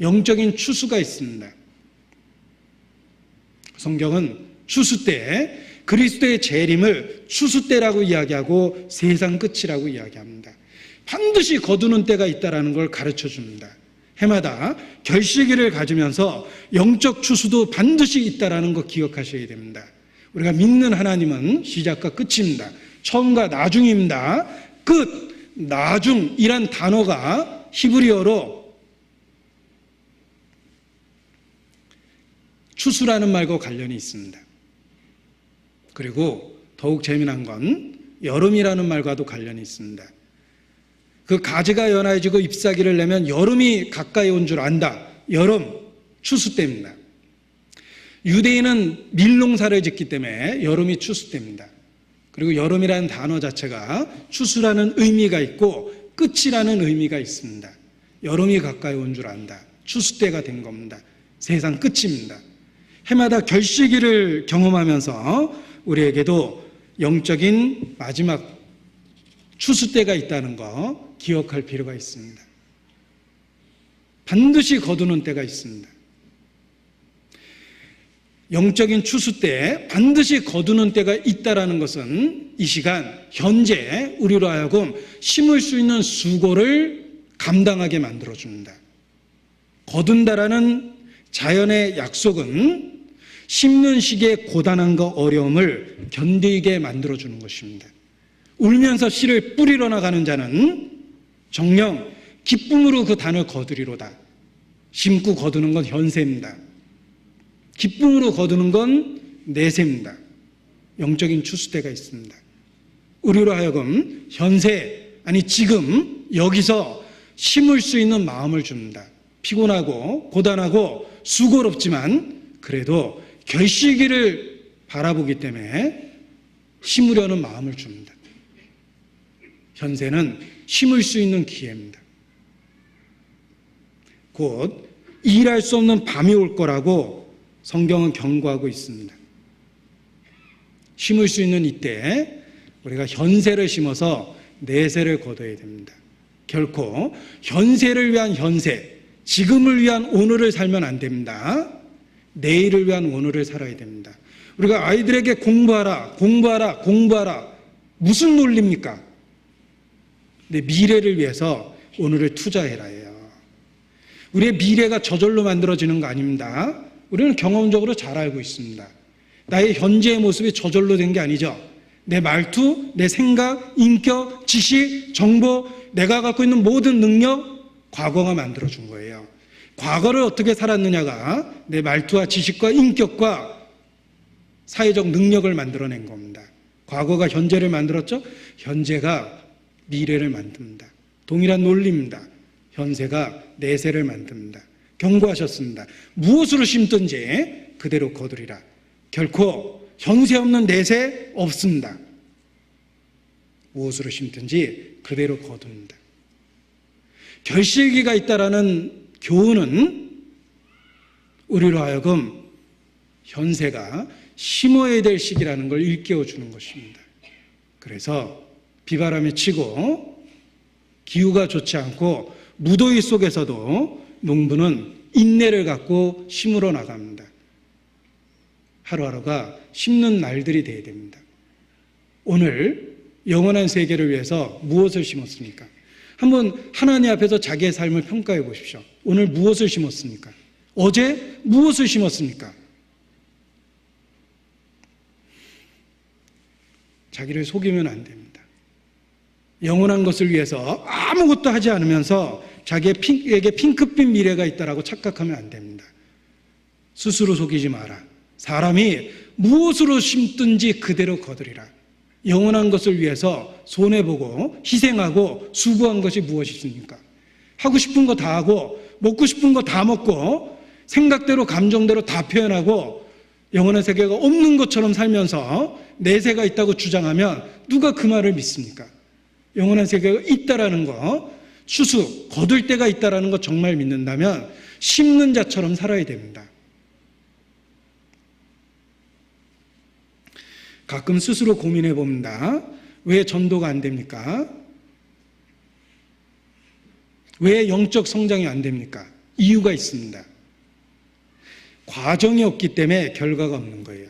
A: 영적인 추수가 있습니다. 성경은 추수 때 그리스도의 재림을 추수 때라고 이야기하고 세상 끝이라고 이야기합니다. 반드시 거두는 때가 있다는 걸 가르쳐 줍니다. 해마다 결실기를 가지면서 영적 추수도 반드시 있다는 거 기억하셔야 됩니다. 우리가 믿는 하나님은 시작과 끝입니다. 처음과 나중입니다. 끝, 나중이란 단어가 히브리어로 추수라는 말과 관련이 있습니다. 그리고 더욱 재미난 건 여름이라는 말과도 관련이 있습니다. 그 가지가 연해지고 잎사귀를 내면 여름이 가까이 온 줄 안다. 여름, 추수 때입니다. 유대인은 밀농사를 짓기 때문에 여름이 추수 때입니다. 그리고 여름이라는 단어 자체가 추수라는 의미가 있고 끝이라는 의미가 있습니다. 여름이 가까이 온 줄 안다. 추수 때가 된 겁니다. 세상 끝입니다. 해마다 결실기를 경험하면서 우리에게도 영적인 마지막 추수 때가 있다는 거 기억할 필요가 있습니다. 반드시 거두는 때가 있습니다. 영적인 추수 때 반드시 거두는 때가 있다는 것은 이 시간 현재 우리로 하여금 심을 수 있는 수고를 감당하게 만들어줍니다. 거둔다라는 자연의 약속은 심는 시기의 고단함과 어려움을 견디게 만들어주는 것입니다. 울면서 씨를 뿌리러 나가는 자는 정녕 기쁨으로 그 단을 거두리로다. 심고 거두는 건 현세입니다. 기쁨으로 거두는 건 내세입니다. 영적인 추수 때가 있습니다. 우리로 하여금 현세, 아니 지금 여기서 심을 수 있는 마음을 줍니다. 피곤하고 고단하고 수고롭지만 그래도 결실기를 바라보기 때문에 심으려는 마음을 줍니다. 현세는 심을 수 있는 기회입니다. 곧 일할 수 없는 밤이 올 거라고 성경은 경고하고 있습니다. 심을 수 있는 이때 우리가 현세를 심어서 내세를 거둬야 됩니다. 결코 현세를 위한 현세, 지금을 위한 오늘을 살면 안 됩니다. 내일을 위한 오늘을 살아야 됩니다. 우리가 아이들에게 공부하라, 공부하라, 공부하라. 무슨 논리입니까? 내 미래를 위해서 오늘을 투자해라예요. 우리의 미래가 저절로 만들어지는 거 아닙니다. 우리는 경험적으로 잘 알고 있습니다. 나의 현재의 모습이 저절로 된 게 아니죠. 내 말투, 내 생각, 인격, 지식, 정보, 내가 갖고 있는 모든 능력, 과거가 만들어준 거예요. 과거를 어떻게 살았느냐가 내 말투와 지식과 인격과 사회적 능력을 만들어낸 겁니다. 과거가 현재를 만들었죠? 현재가 미래를 만듭니다. 동일한 논리입니다. 현세가 내세를 만듭니다. 경고하셨습니다. 무엇으로 심든지 그대로 거두리라. 결코 현세 없는 내세 없습니다. 무엇으로 심든지 그대로 거둡니다. 결실기가 있다라는 교훈은 우리로 하여금 현세가 심어야 될 시기라는 걸 일깨워 주는 것입니다. 그래서 비바람이 치고 기후가 좋지 않고 무더위 속에서도 농부는 인내를 갖고 심으러 나갑니다. 하루하루가 심는 날들이 되어야 됩니다. 오늘 영원한 세계를 위해서 무엇을 심었습니까? 한번 하나님 앞에서 자기의 삶을 평가해 보십시오. 오늘 무엇을 심었습니까? 어제 무엇을 심었습니까? 자기를 속이면 안 됩니다. 영원한 것을 위해서 아무것도 하지 않으면서 자기에게 핑크빛 미래가 있다라고 착각하면 안 됩니다. 스스로 속이지 마라. 사람이 무엇으로 심든지 그대로 거두리라. 영원한 것을 위해서 손해보고 희생하고 수고한 것이 무엇이 있습니까? 하고 싶은 거 다 하고 먹고 싶은 거 다 먹고 생각대로 감정대로 다 표현하고 영원한 세계가 없는 것처럼 살면서 내세가 있다고 주장하면 누가 그 말을 믿습니까? 영원한 세계가 있다라는 거, 추수, 거둘 때가 있다라는 거 정말 믿는다면 심는 자처럼 살아야 됩니다. 가끔 스스로 고민해 봅니다. 왜 전도가 안 됩니까? 왜 영적 성장이 안 됩니까? 이유가 있습니다. 과정이 없기 때문에 결과가 없는 거예요.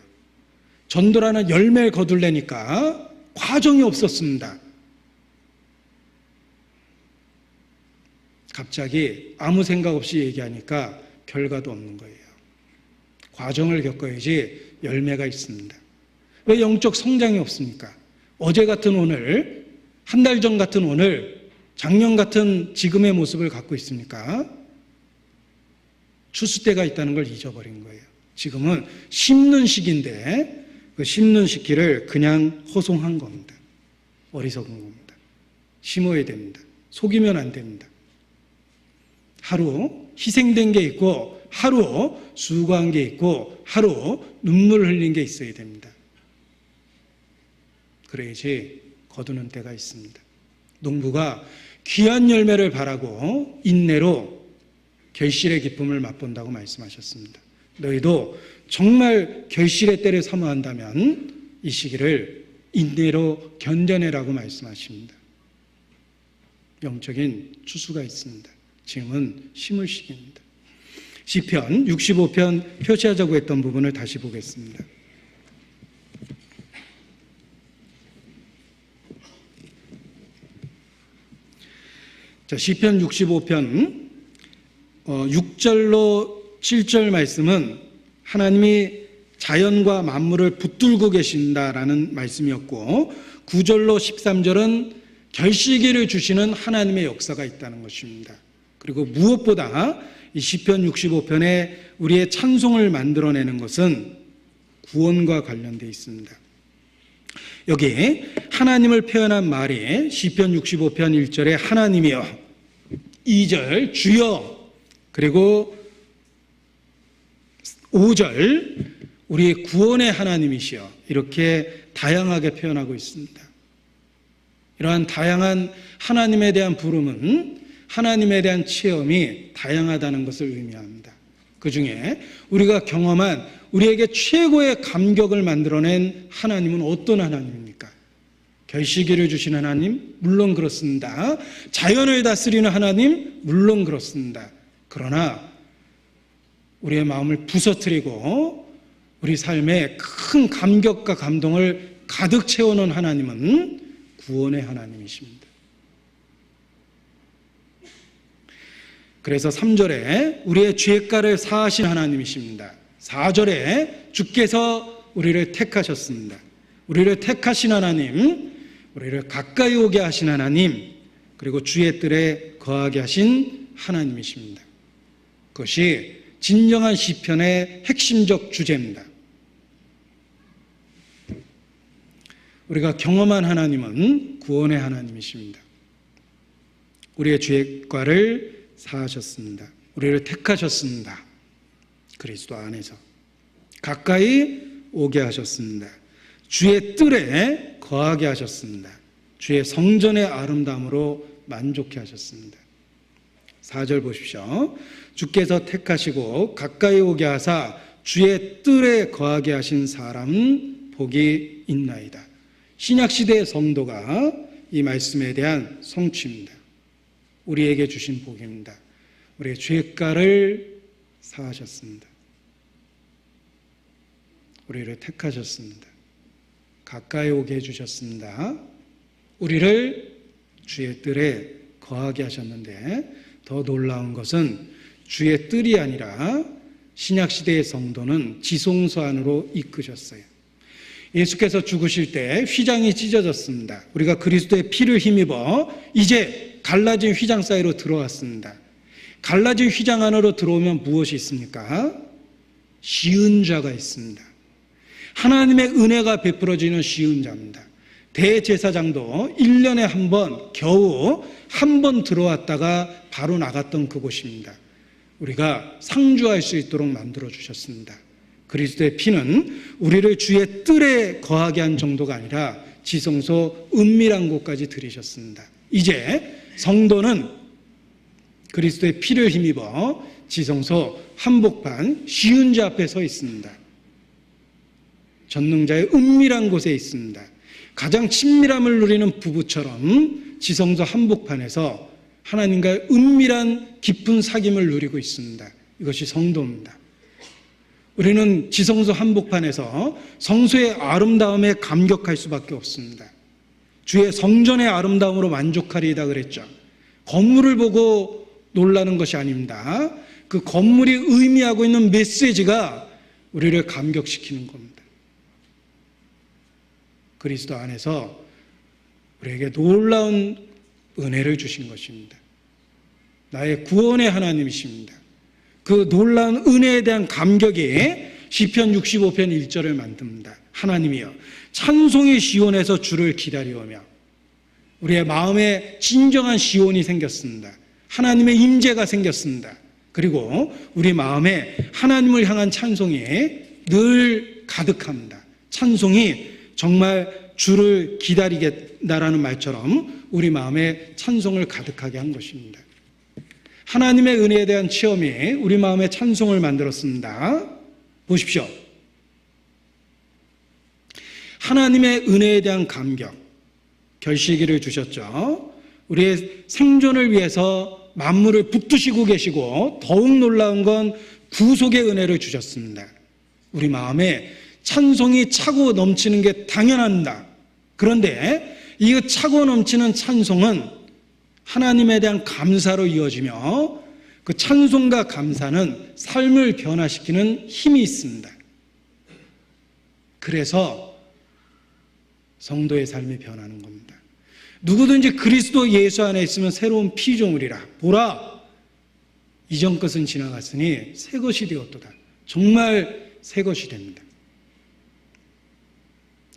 A: 전도라는 열매를 거둘래니까 과정이 없었습니다. 갑자기 아무 생각 없이 얘기하니까 결과도 없는 거예요. 과정을 겪어야지 열매가 있습니다. 왜 영적 성장이 없습니까? 어제 같은 오늘, 한 달 전 같은 오늘, 작년 같은 지금의 모습을 갖고 있습니까? 추수 때가 있다는 걸 잊어버린 거예요. 지금은 심는 시기인데 그 심는 시기를 그냥 허송한 겁니다. 어리석은 겁니다. 심어야 됩니다. 속이면 안 됩니다. 하루 희생된 게 있고 하루 수고한 게 있고 하루 눈물 흘린 게 있어야 됩니다. 그래야지 거두는 때가 있습니다. 농부가 귀한 열매를 바라고 인내로 결실의 기쁨을 맛본다고 말씀하셨습니다. 너희도 정말 결실의 때를 사모한다면 이 시기를 인내로 견뎌내라고 말씀하십니다. 영적인 추수가 있습니다. 지금은 심을 시기입니다. 시편 65편 표시하자고 했던 부분을 다시 보겠습니다. 자, 시편 65편 6절로 7절 말씀은 하나님이 자연과 만물을 붙들고 계신다라는 말씀이었고 9절로 13절은 결실기를 주시는 하나님의 역사가 있다는 것입니다. 그리고 무엇보다 이 시편 65편에 우리의 찬송을 만들어내는 것은 구원과 관련되어 있습니다. 여기 하나님을 표현한 말이 시편 65편 1절에 하나님이여, 2절 주여, 그리고 5절 우리의 구원의 하나님이시여, 이렇게 다양하게 표현하고 있습니다. 이러한 다양한 하나님에 대한 부름은 하나님에 대한 체험이 다양하다는 것을 의미합니다. 그 중에 우리가 경험한 우리에게 최고의 감격을 만들어낸 하나님은 어떤 하나님입니까? 결실기를 주신 하나님? 물론 그렇습니다. 자연을 다스리는 하나님? 물론 그렇습니다. 그러나 우리의 마음을 부서뜨리고 우리 삶에 큰 감격과 감동을 가득 채워놓은 하나님은 구원의 하나님이십니다. 그래서 3절에 우리의 죄가를 사하신 하나님이십니다. 4절에 주께서 우리를 택하셨습니다. 우리를 택하신 하나님, 우리를 가까이 오게 하신 하나님, 그리고 주의 뜰에 거하게 하신 하나님이십니다. 그것이 진정한 시편의 핵심적 주제입니다. 우리가 경험한 하나님은 구원의 하나님이십니다. 우리의 죄과를 사하셨습니다. 우리를 택하셨습니다. 그리스도 안에서 가까이 오게 하셨습니다. 주의 뜰에 거하게 하셨습니다. 주의 성전의 아름다움으로 만족해 하셨습니다. 4절 보십시오. 주께서 택하시고 가까이 오게 하사 주의 뜰에 거하게 하신 사람은 복이 있나이다. 신약시대의 성도가 이 말씀에 대한 성취입니다. 우리에게 주신 복입니다. 우리의 죄가를 사하셨습니다. 우리를 택하셨습니다. 가까이 오게 해주셨습니다. 우리를 주의 뜰에 거하게 하셨는데 더 놀라운 것은 주의 뜰이 아니라 신약시대의 성도는 지성소 안으로 이끄셨어요. 예수께서 죽으실 때 휘장이 찢어졌습니다. 우리가 그리스도의 피를 힘입어 이제 갈라진 휘장 사이로 들어왔습니다. 갈라진 휘장 안으로 들어오면 무엇이 있습니까? 시은자가 있습니다. 하나님의 은혜가 베풀어지는 시은자입니다. 대제사장도 1년에 한 번, 겨우 한 번 들어왔다가 바로 나갔던 그곳입니다. 우리가 상주할 수 있도록 만들어 주셨습니다. 그리스도의 피는 우리를 주의 뜰에 거하게 한 정도가 아니라 지성소 은밀한 곳까지 들이셨습니다. 이제 성도는 그리스도의 피를 힘입어 지성소 한복판 시은자 앞에 서 있습니다. 전능자의 은밀한 곳에 있습니다. 가장 친밀함을 누리는 부부처럼 지성소 한복판에서 하나님과의 은밀한 깊은 사귐을 누리고 있습니다. 이것이 성도입니다. 우리는 지성소 한복판에서 성소의 아름다움에 감격할 수밖에 없습니다. 주의 성전의 아름다움으로 만족하리이다 그랬죠. 건물을 보고 놀라는 것이 아닙니다. 그 건물이 의미하고 있는 메시지가 우리를 감격시키는 겁니다. 그리스도 안에서 우리에게 놀라운 은혜를 주신 것입니다. 나의 구원의 하나님이십니다. 그 놀라운 은혜에 대한 감격이 시편 65편 1절을 만듭니다. 하나님이여 찬송의 시온에서 주를 기다리오며. 우리의 마음에 진정한 시온이 생겼습니다. 하나님의 임재가 생겼습니다. 그리고 우리 마음에 하나님을 향한 찬송이 늘 가득합니다. 찬송이 정말 주를 기다리겠다라는 말처럼 우리 마음에 찬송을 가득하게 한 것입니다. 하나님의 은혜에 대한 체험이 우리 마음에 찬송을 만들었습니다. 보십시오. 하나님의 은혜에 대한 감격, 결실기를 주셨죠. 우리의 생존을 위해서 만물을 붙드시고 계시고 더욱 놀라운 건 구속의 은혜를 주셨습니다. 우리 마음에 찬송이 차고 넘치는 게 당연합니다. 그런데 이 차고 넘치는 찬송은 하나님에 대한 감사로 이어지며 그 찬송과 감사는 삶을 변화시키는 힘이 있습니다. 그래서 성도의 삶이 변하는 겁니다. 누구든지 그리스도 예수 안에 있으면 새로운 피조물이라. 보라, 이전 것은 지나갔으니 새 것이 되었도다. 정말 새 것이 됩니다.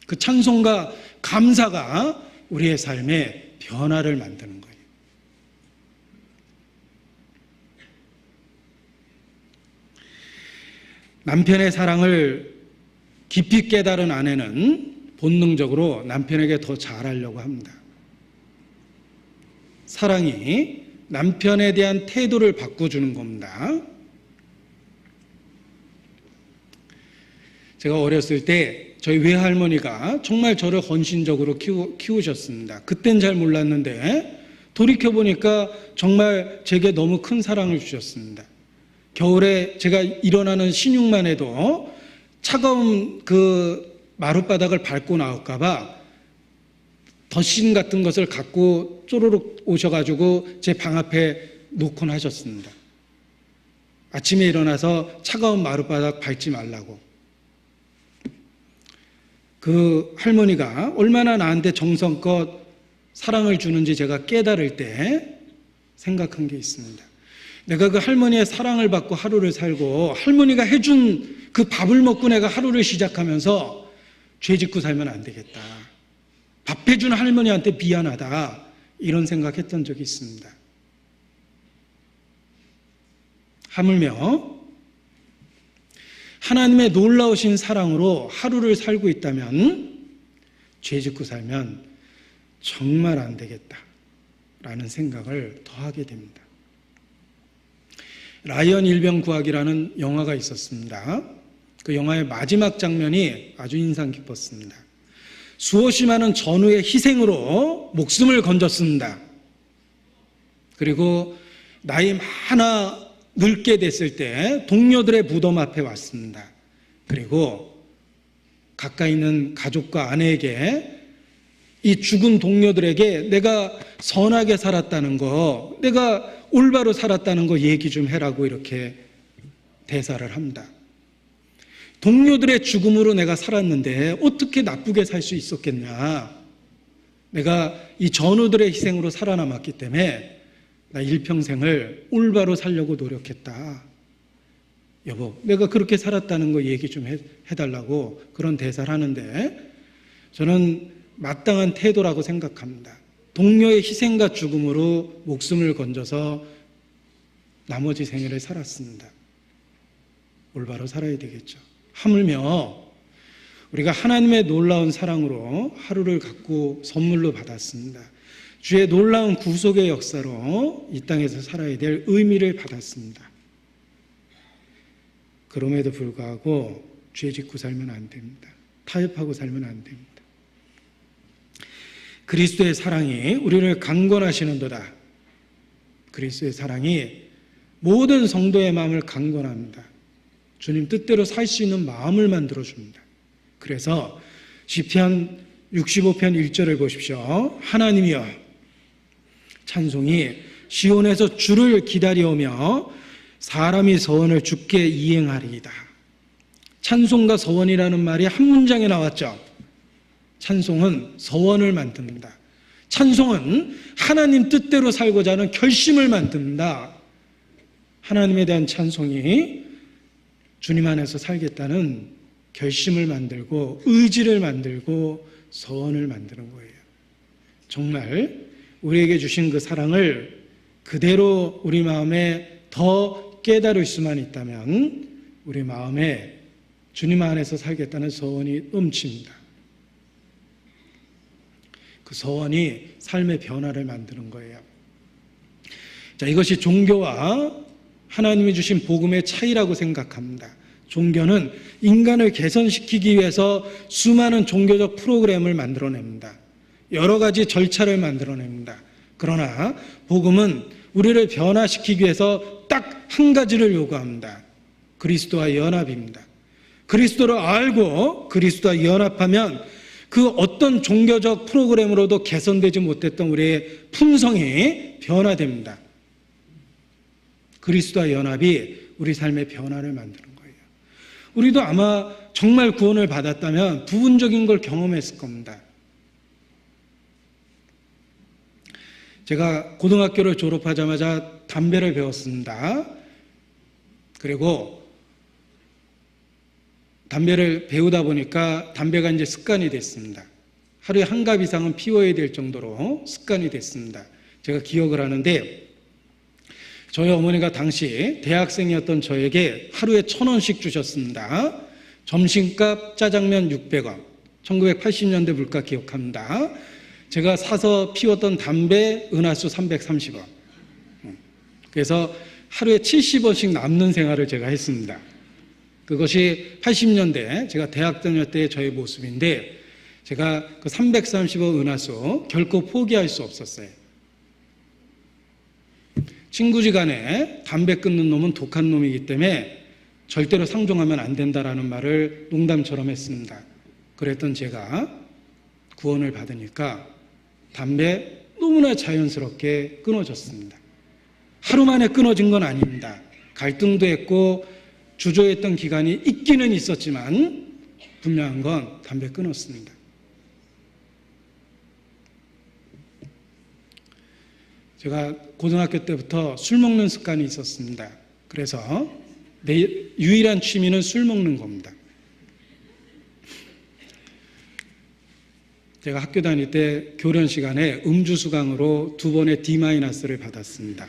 A: 그 찬송과 감사가 우리의 삶에 변화를 만드는 거예요. 남편의 사랑을 깊이 깨달은 아내는 본능적으로 남편에게 더 잘하려고 합니다. 사랑이 남편에 대한 태도를 바꿔주는 겁니다. 제가 어렸을 때 저희 외할머니가 정말 저를 헌신적으로 키우셨습니다. 그땐 잘 몰랐는데 돌이켜보니까 정말 제게 너무 큰 사랑을 주셨습니다. 겨울에 제가 일어나는 신육만 해도 차가운 그 마룻바닥을 밟고 나올까봐 덧신 같은 것을 갖고 쪼르륵 오셔가지고 제 방 앞에 놓곤 하셨습니다. 아침에 일어나서 차가운 마룻바닥 밟지 말라고. 그 할머니가 얼마나 나한테 정성껏 사랑을 주는지 제가 깨달을 때 생각한 게 있습니다. 내가 그 할머니의 사랑을 받고 하루를 살고 할머니가 해준 그 밥을 먹고 내가 하루를 시작하면서 죄 짓고 살면 안 되겠다. 밥 해준 할머니한테 미안하다. 이런 생각했던 적이 있습니다. 하물며 하나님의 놀라우신 사랑으로 하루를 살고 있다면 죄 짓고 살면 정말 안 되겠다라는 생각을 더 하게 됩니다. 라이언 일병 구하기라는 영화가 있었습니다. 그 영화의 마지막 장면이 아주 인상 깊었습니다. 수없이 많은 전우의 희생으로 목숨을 건졌습니다. 그리고 나이 많아 늙게 됐을 때 동료들의 무덤 앞에 왔습니다. 그리고 가까이 있는 가족과 아내에게 이 죽은 동료들에게 내가 선하게 살았다는 거, 내가 올바로 살았다는 거 얘기 좀 해라고 이렇게 대사를 합니다. 동료들의 죽음으로 내가 살았는데 어떻게 나쁘게 살 수 있었겠냐. 내가 이 전우들의 희생으로 살아남았기 때문에 나 일평생을 올바로 살려고 노력했다. 여보, 내가 그렇게 살았다는 거 얘기 좀 해달라고 그런 대사를 하는데 저는 마땅한 태도라고 생각합니다. 동료의 희생과 죽음으로 목숨을 건져서 나머지 생애를 살았습니다. 올바로 살아야 되겠죠. 하물며 우리가 하나님의 놀라운 사랑으로 하루를 갖고 선물로 받았습니다. 주의 놀라운 구속의 역사로 이 땅에서 살아야 될 의미를 받았습니다. 그럼에도 불구하고 죄 짓고 살면 안 됩니다. 타협하고 살면 안 됩니다. 그리스도의 사랑이 우리를 강권하시는도다. 그리스도의 사랑이 모든 성도의 마음을 강권합니다. 주님 뜻대로 살 수 있는 마음을 만들어줍니다. 그래서 시편 65편 1절을 보십시오. 하나님이여, 찬송이 시온에서 주를 기다려오며 사람이 서원을 주께 이행하리이다. 찬송과 서원이라는 말이 한 문장에 나왔죠. 찬송은 서원을 만듭니다. 찬송은 하나님 뜻대로 살고자 하는 결심을 만듭니다. 하나님에 대한 찬송이 주님 안에서 살겠다는 결심을 만들고 의지를 만들고 서원을 만드는 거예요. 정말 우리에게 주신 그 사랑을 그대로 우리 마음에 더 깨달을 수만 있다면 우리 마음에 주님 안에서 살겠다는 서원이 넘칩니다. 그 서원이 삶의 변화를 만드는 거예요. 자, 이것이 종교와 하나님이 주신 복음의 차이라고 생각합니다. 종교는 인간을 개선시키기 위해서 수많은 종교적 프로그램을 만들어냅니다. 여러 가지 절차를 만들어냅니다. 그러나 복음은 우리를 변화시키기 위해서 딱 한 가지를 요구합니다. 그리스도와 연합입니다. 그리스도를 알고 그리스도와 연합하면 그 어떤 종교적 프로그램으로도 개선되지 못했던 우리의 품성이 변화됩니다. 그리스도와 연합이 우리 삶의 변화를 만드는 거예요. 우리도 아마 정말 구원을 받았다면 부분적인 걸 경험했을 겁니다. 제가 고등학교를 졸업하자마자 담배를 배웠습니다. 그리고 담배를 배우다 보니까 담배가 이제 습관이 됐습니다. 하루에 한 갑 이상은 피워야 될 정도로 습관이 됐습니다. 제가 기억을 하는데 저희 어머니가 당시 대학생이었던 저에게 하루에 1,000원씩 주셨습니다. 점심값 짜장면 600원. 1980년대 물가 기억합니다. 제가 사서 피웠던 담배 은하수 330원. 그래서 하루에 70원씩 남는 생활을 제가 했습니다. 그것이 80년대 제가 대학 다닐 때의 저의 모습인데 제가 그 330원 은하수 결코 포기할 수 없었어요. 친구지간에 담배 끊는 놈은 독한 놈이기 때문에 절대로 상종하면 안 된다라는 말을 농담처럼 했습니다. 그랬던 제가 구원을 받으니까 담배 너무나 자연스럽게 끊어졌습니다. 하루 만에 끊어진 건 아닙니다. 갈등도 했고 주저했던 기간이 있기는 있었지만 분명한 건 담배 끊었습니다. 제가 고등학교 때부터 술 먹는 습관이 있었습니다. 그래서 내 유일한 취미는 술 먹는 겁니다. 제가 학교 다닐 때 교련 시간에 음주 수강으로 2번의 D-를 받았습니다.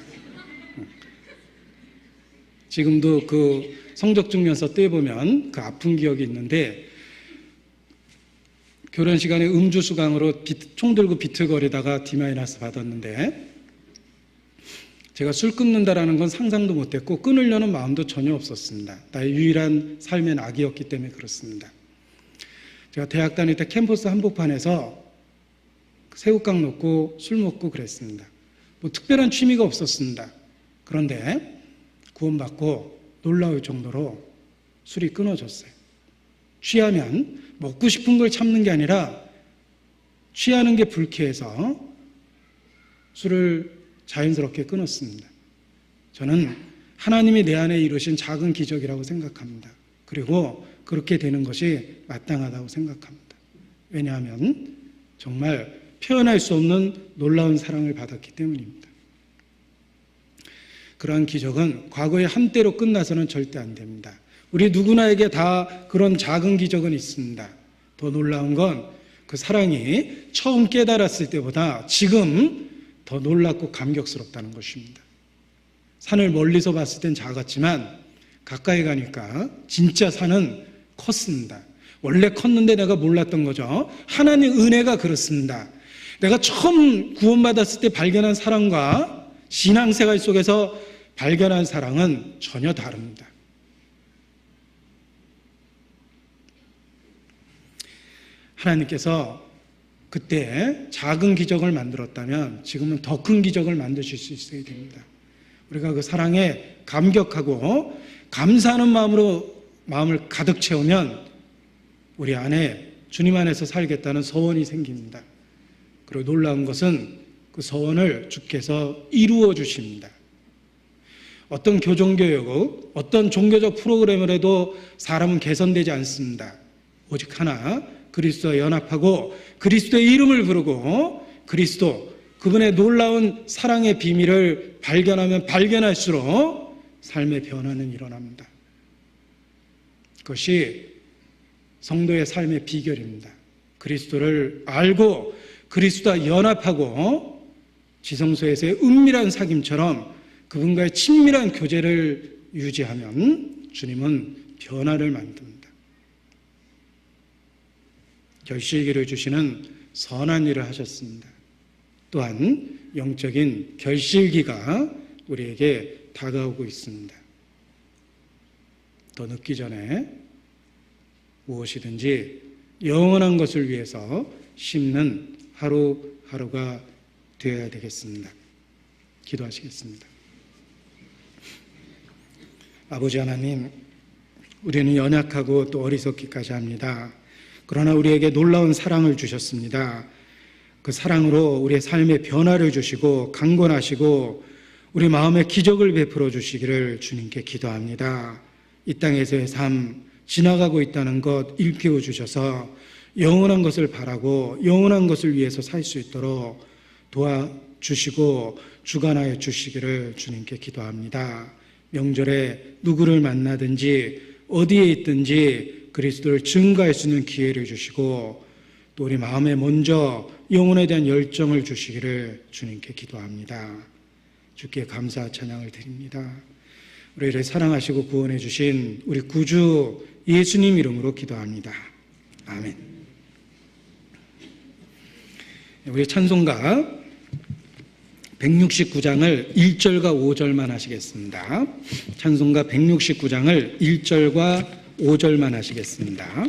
A: 지금도 그 성적 증명서 떼보면 그 아픈 기억이 있는데 교련 시간에 음주 수강으로 총 들고 비틀거리다가 D- 받았는데, 제가 술 끊는다라는 건 상상도 못했고 끊으려는 마음도 전혀 없었습니다. 나의 유일한 삶의 낙이었기 때문에 그렇습니다. 제가 대학 다닐 때 캠퍼스 한복판에서 새우깡 놓고 술 먹고 그랬습니다. 뭐 특별한 취미가 없었습니다. 그런데 구원받고 놀라울 정도로 술이 끊어졌어요. 취하면 먹고 싶은 걸 참는 게 아니라 취하는 게 불쾌해서 술을 자연스럽게 끊었습니다. 저는 하나님이 내 안에 이루신 작은 기적이라고 생각합니다. 그리고 그렇게 되는 것이 마땅하다고 생각합니다. 왜냐하면 정말 표현할 수 없는 놀라운 사랑을 받았기 때문입니다. 그러한 기적은 과거의 한때로 끝나서는 절대 안 됩니다. 우리 누구나에게 다 그런 작은 기적은 있습니다. 더 놀라운 건 그 사랑이 처음 깨달았을 때보다 지금 더 놀랍고 감격스럽다는 것입니다. 산을 멀리서 봤을 땐 작았지만 가까이 가니까 진짜 산은 컸습니다. 원래 컸는데 내가 몰랐던 거죠. 하나님 은혜가 그렇습니다. 내가 처음 구원받았을 때 발견한 사랑과 신앙생활 속에서 발견한 사랑은 전혀 다릅니다. 하나님께서 그때 작은 기적을 만들었다면 지금은 더 큰 기적을 만드실 수 있어야 됩니다. 우리가 그 사랑에 감격하고 감사하는 마음을 가득 채우면 우리 안에 주님 안에서 살겠다는 서원이 생깁니다. 그리고 놀라운 것은 그 서원을 주께서 이루어 주십니다. 어떤 교정교육, 어떤 종교적 프로그램을 해도 사람은 개선되지 않습니다. 오직 하나, 그리스도와 연합하고 그리스도의 이름을 부르고 그리스도, 그분의 놀라운 사랑의 비밀을 발견하면 발견할수록 삶의 변화는 일어납니다. 그것이 성도의 삶의 비결입니다. 그리스도를 알고 그리스도와 연합하고 지성소에서의 은밀한 사귐처럼 그분과의 친밀한 교제를 유지하면 주님은 변화를 만듭니다. 결실기를 주시는 선한 일을 하셨습니다. 또한 영적인 결실기가 우리에게 다가오고 있습니다. 더 늦기 전에 무엇이든지 영원한 것을 위해서 심는 하루하루가 되어야 되겠습니다. 기도하시겠습니다. 아버지 하나님, 우리는 연약하고 또 어리석기까지 합니다. 그러나 우리에게 놀라운 사랑을 주셨습니다. 그 사랑으로 우리의 삶에 변화를 주시고 강권하시고 우리 마음에 기적을 베풀어 주시기를 주님께 기도합니다. 이 땅에서의 삶 지나가고 있다는 것 일깨워 주셔서 영원한 것을 바라고 영원한 것을 위해서 살 수 있도록 도와주시고 주관하여 주시기를 주님께 기도합니다. 명절에 누구를 만나든지 어디에 있든지 그리스도를 증거할 수 있는 기회를 주시고 또 우리 마음에 먼저 영혼에 대한 열정을 주시기를 주님께 기도합니다. 주께 감사 찬양을 드립니다. 우리를 사랑하시고 구원해 주신 우리 구주 예수님 이름으로 기도합니다. 아멘. 우리 찬송가 169장을 1절과 5절만 하시겠습니다. 찬송가 169장을 1절과 5절만 하시겠습니다.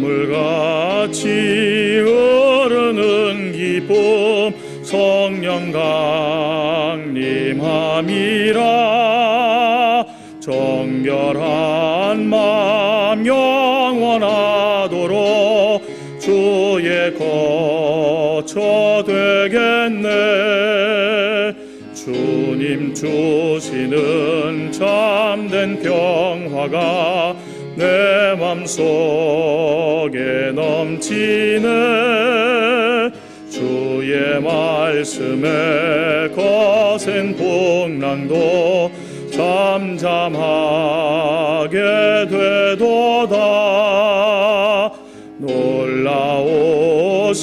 B: 강물같이 흐르는 기쁨 성령 강림함이라. 정결한 마음 영원하도록 주의 거처 되겠네. 주님 주시는 참된 평화가 내 맘속에 넘치네. 주의 말씀에 거센 풍랑도 잠잠하게 되도다. 놀라우신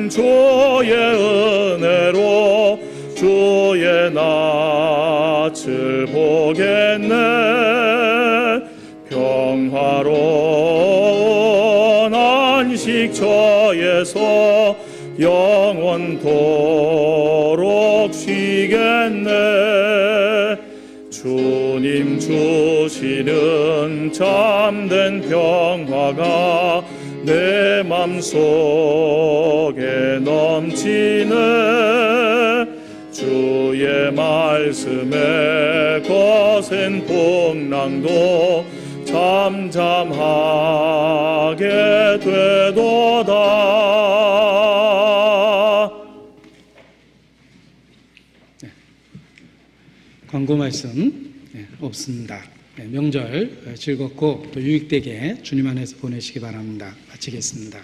B: 주의 은혜로 주의 낯을 보겠네. 평화로운 안식처에서 영원토록 쉬겠네. 주님 주시는 참된 평화가 내 맘속에 넘치네. 주의 말씀에 거센 풍랑도 잠잠하게 되도다.
A: 광고 말씀 없습니다. 명절 즐겁고 또 유익되게 주님 안에서 보내시기 바랍니다. 마치겠습니다.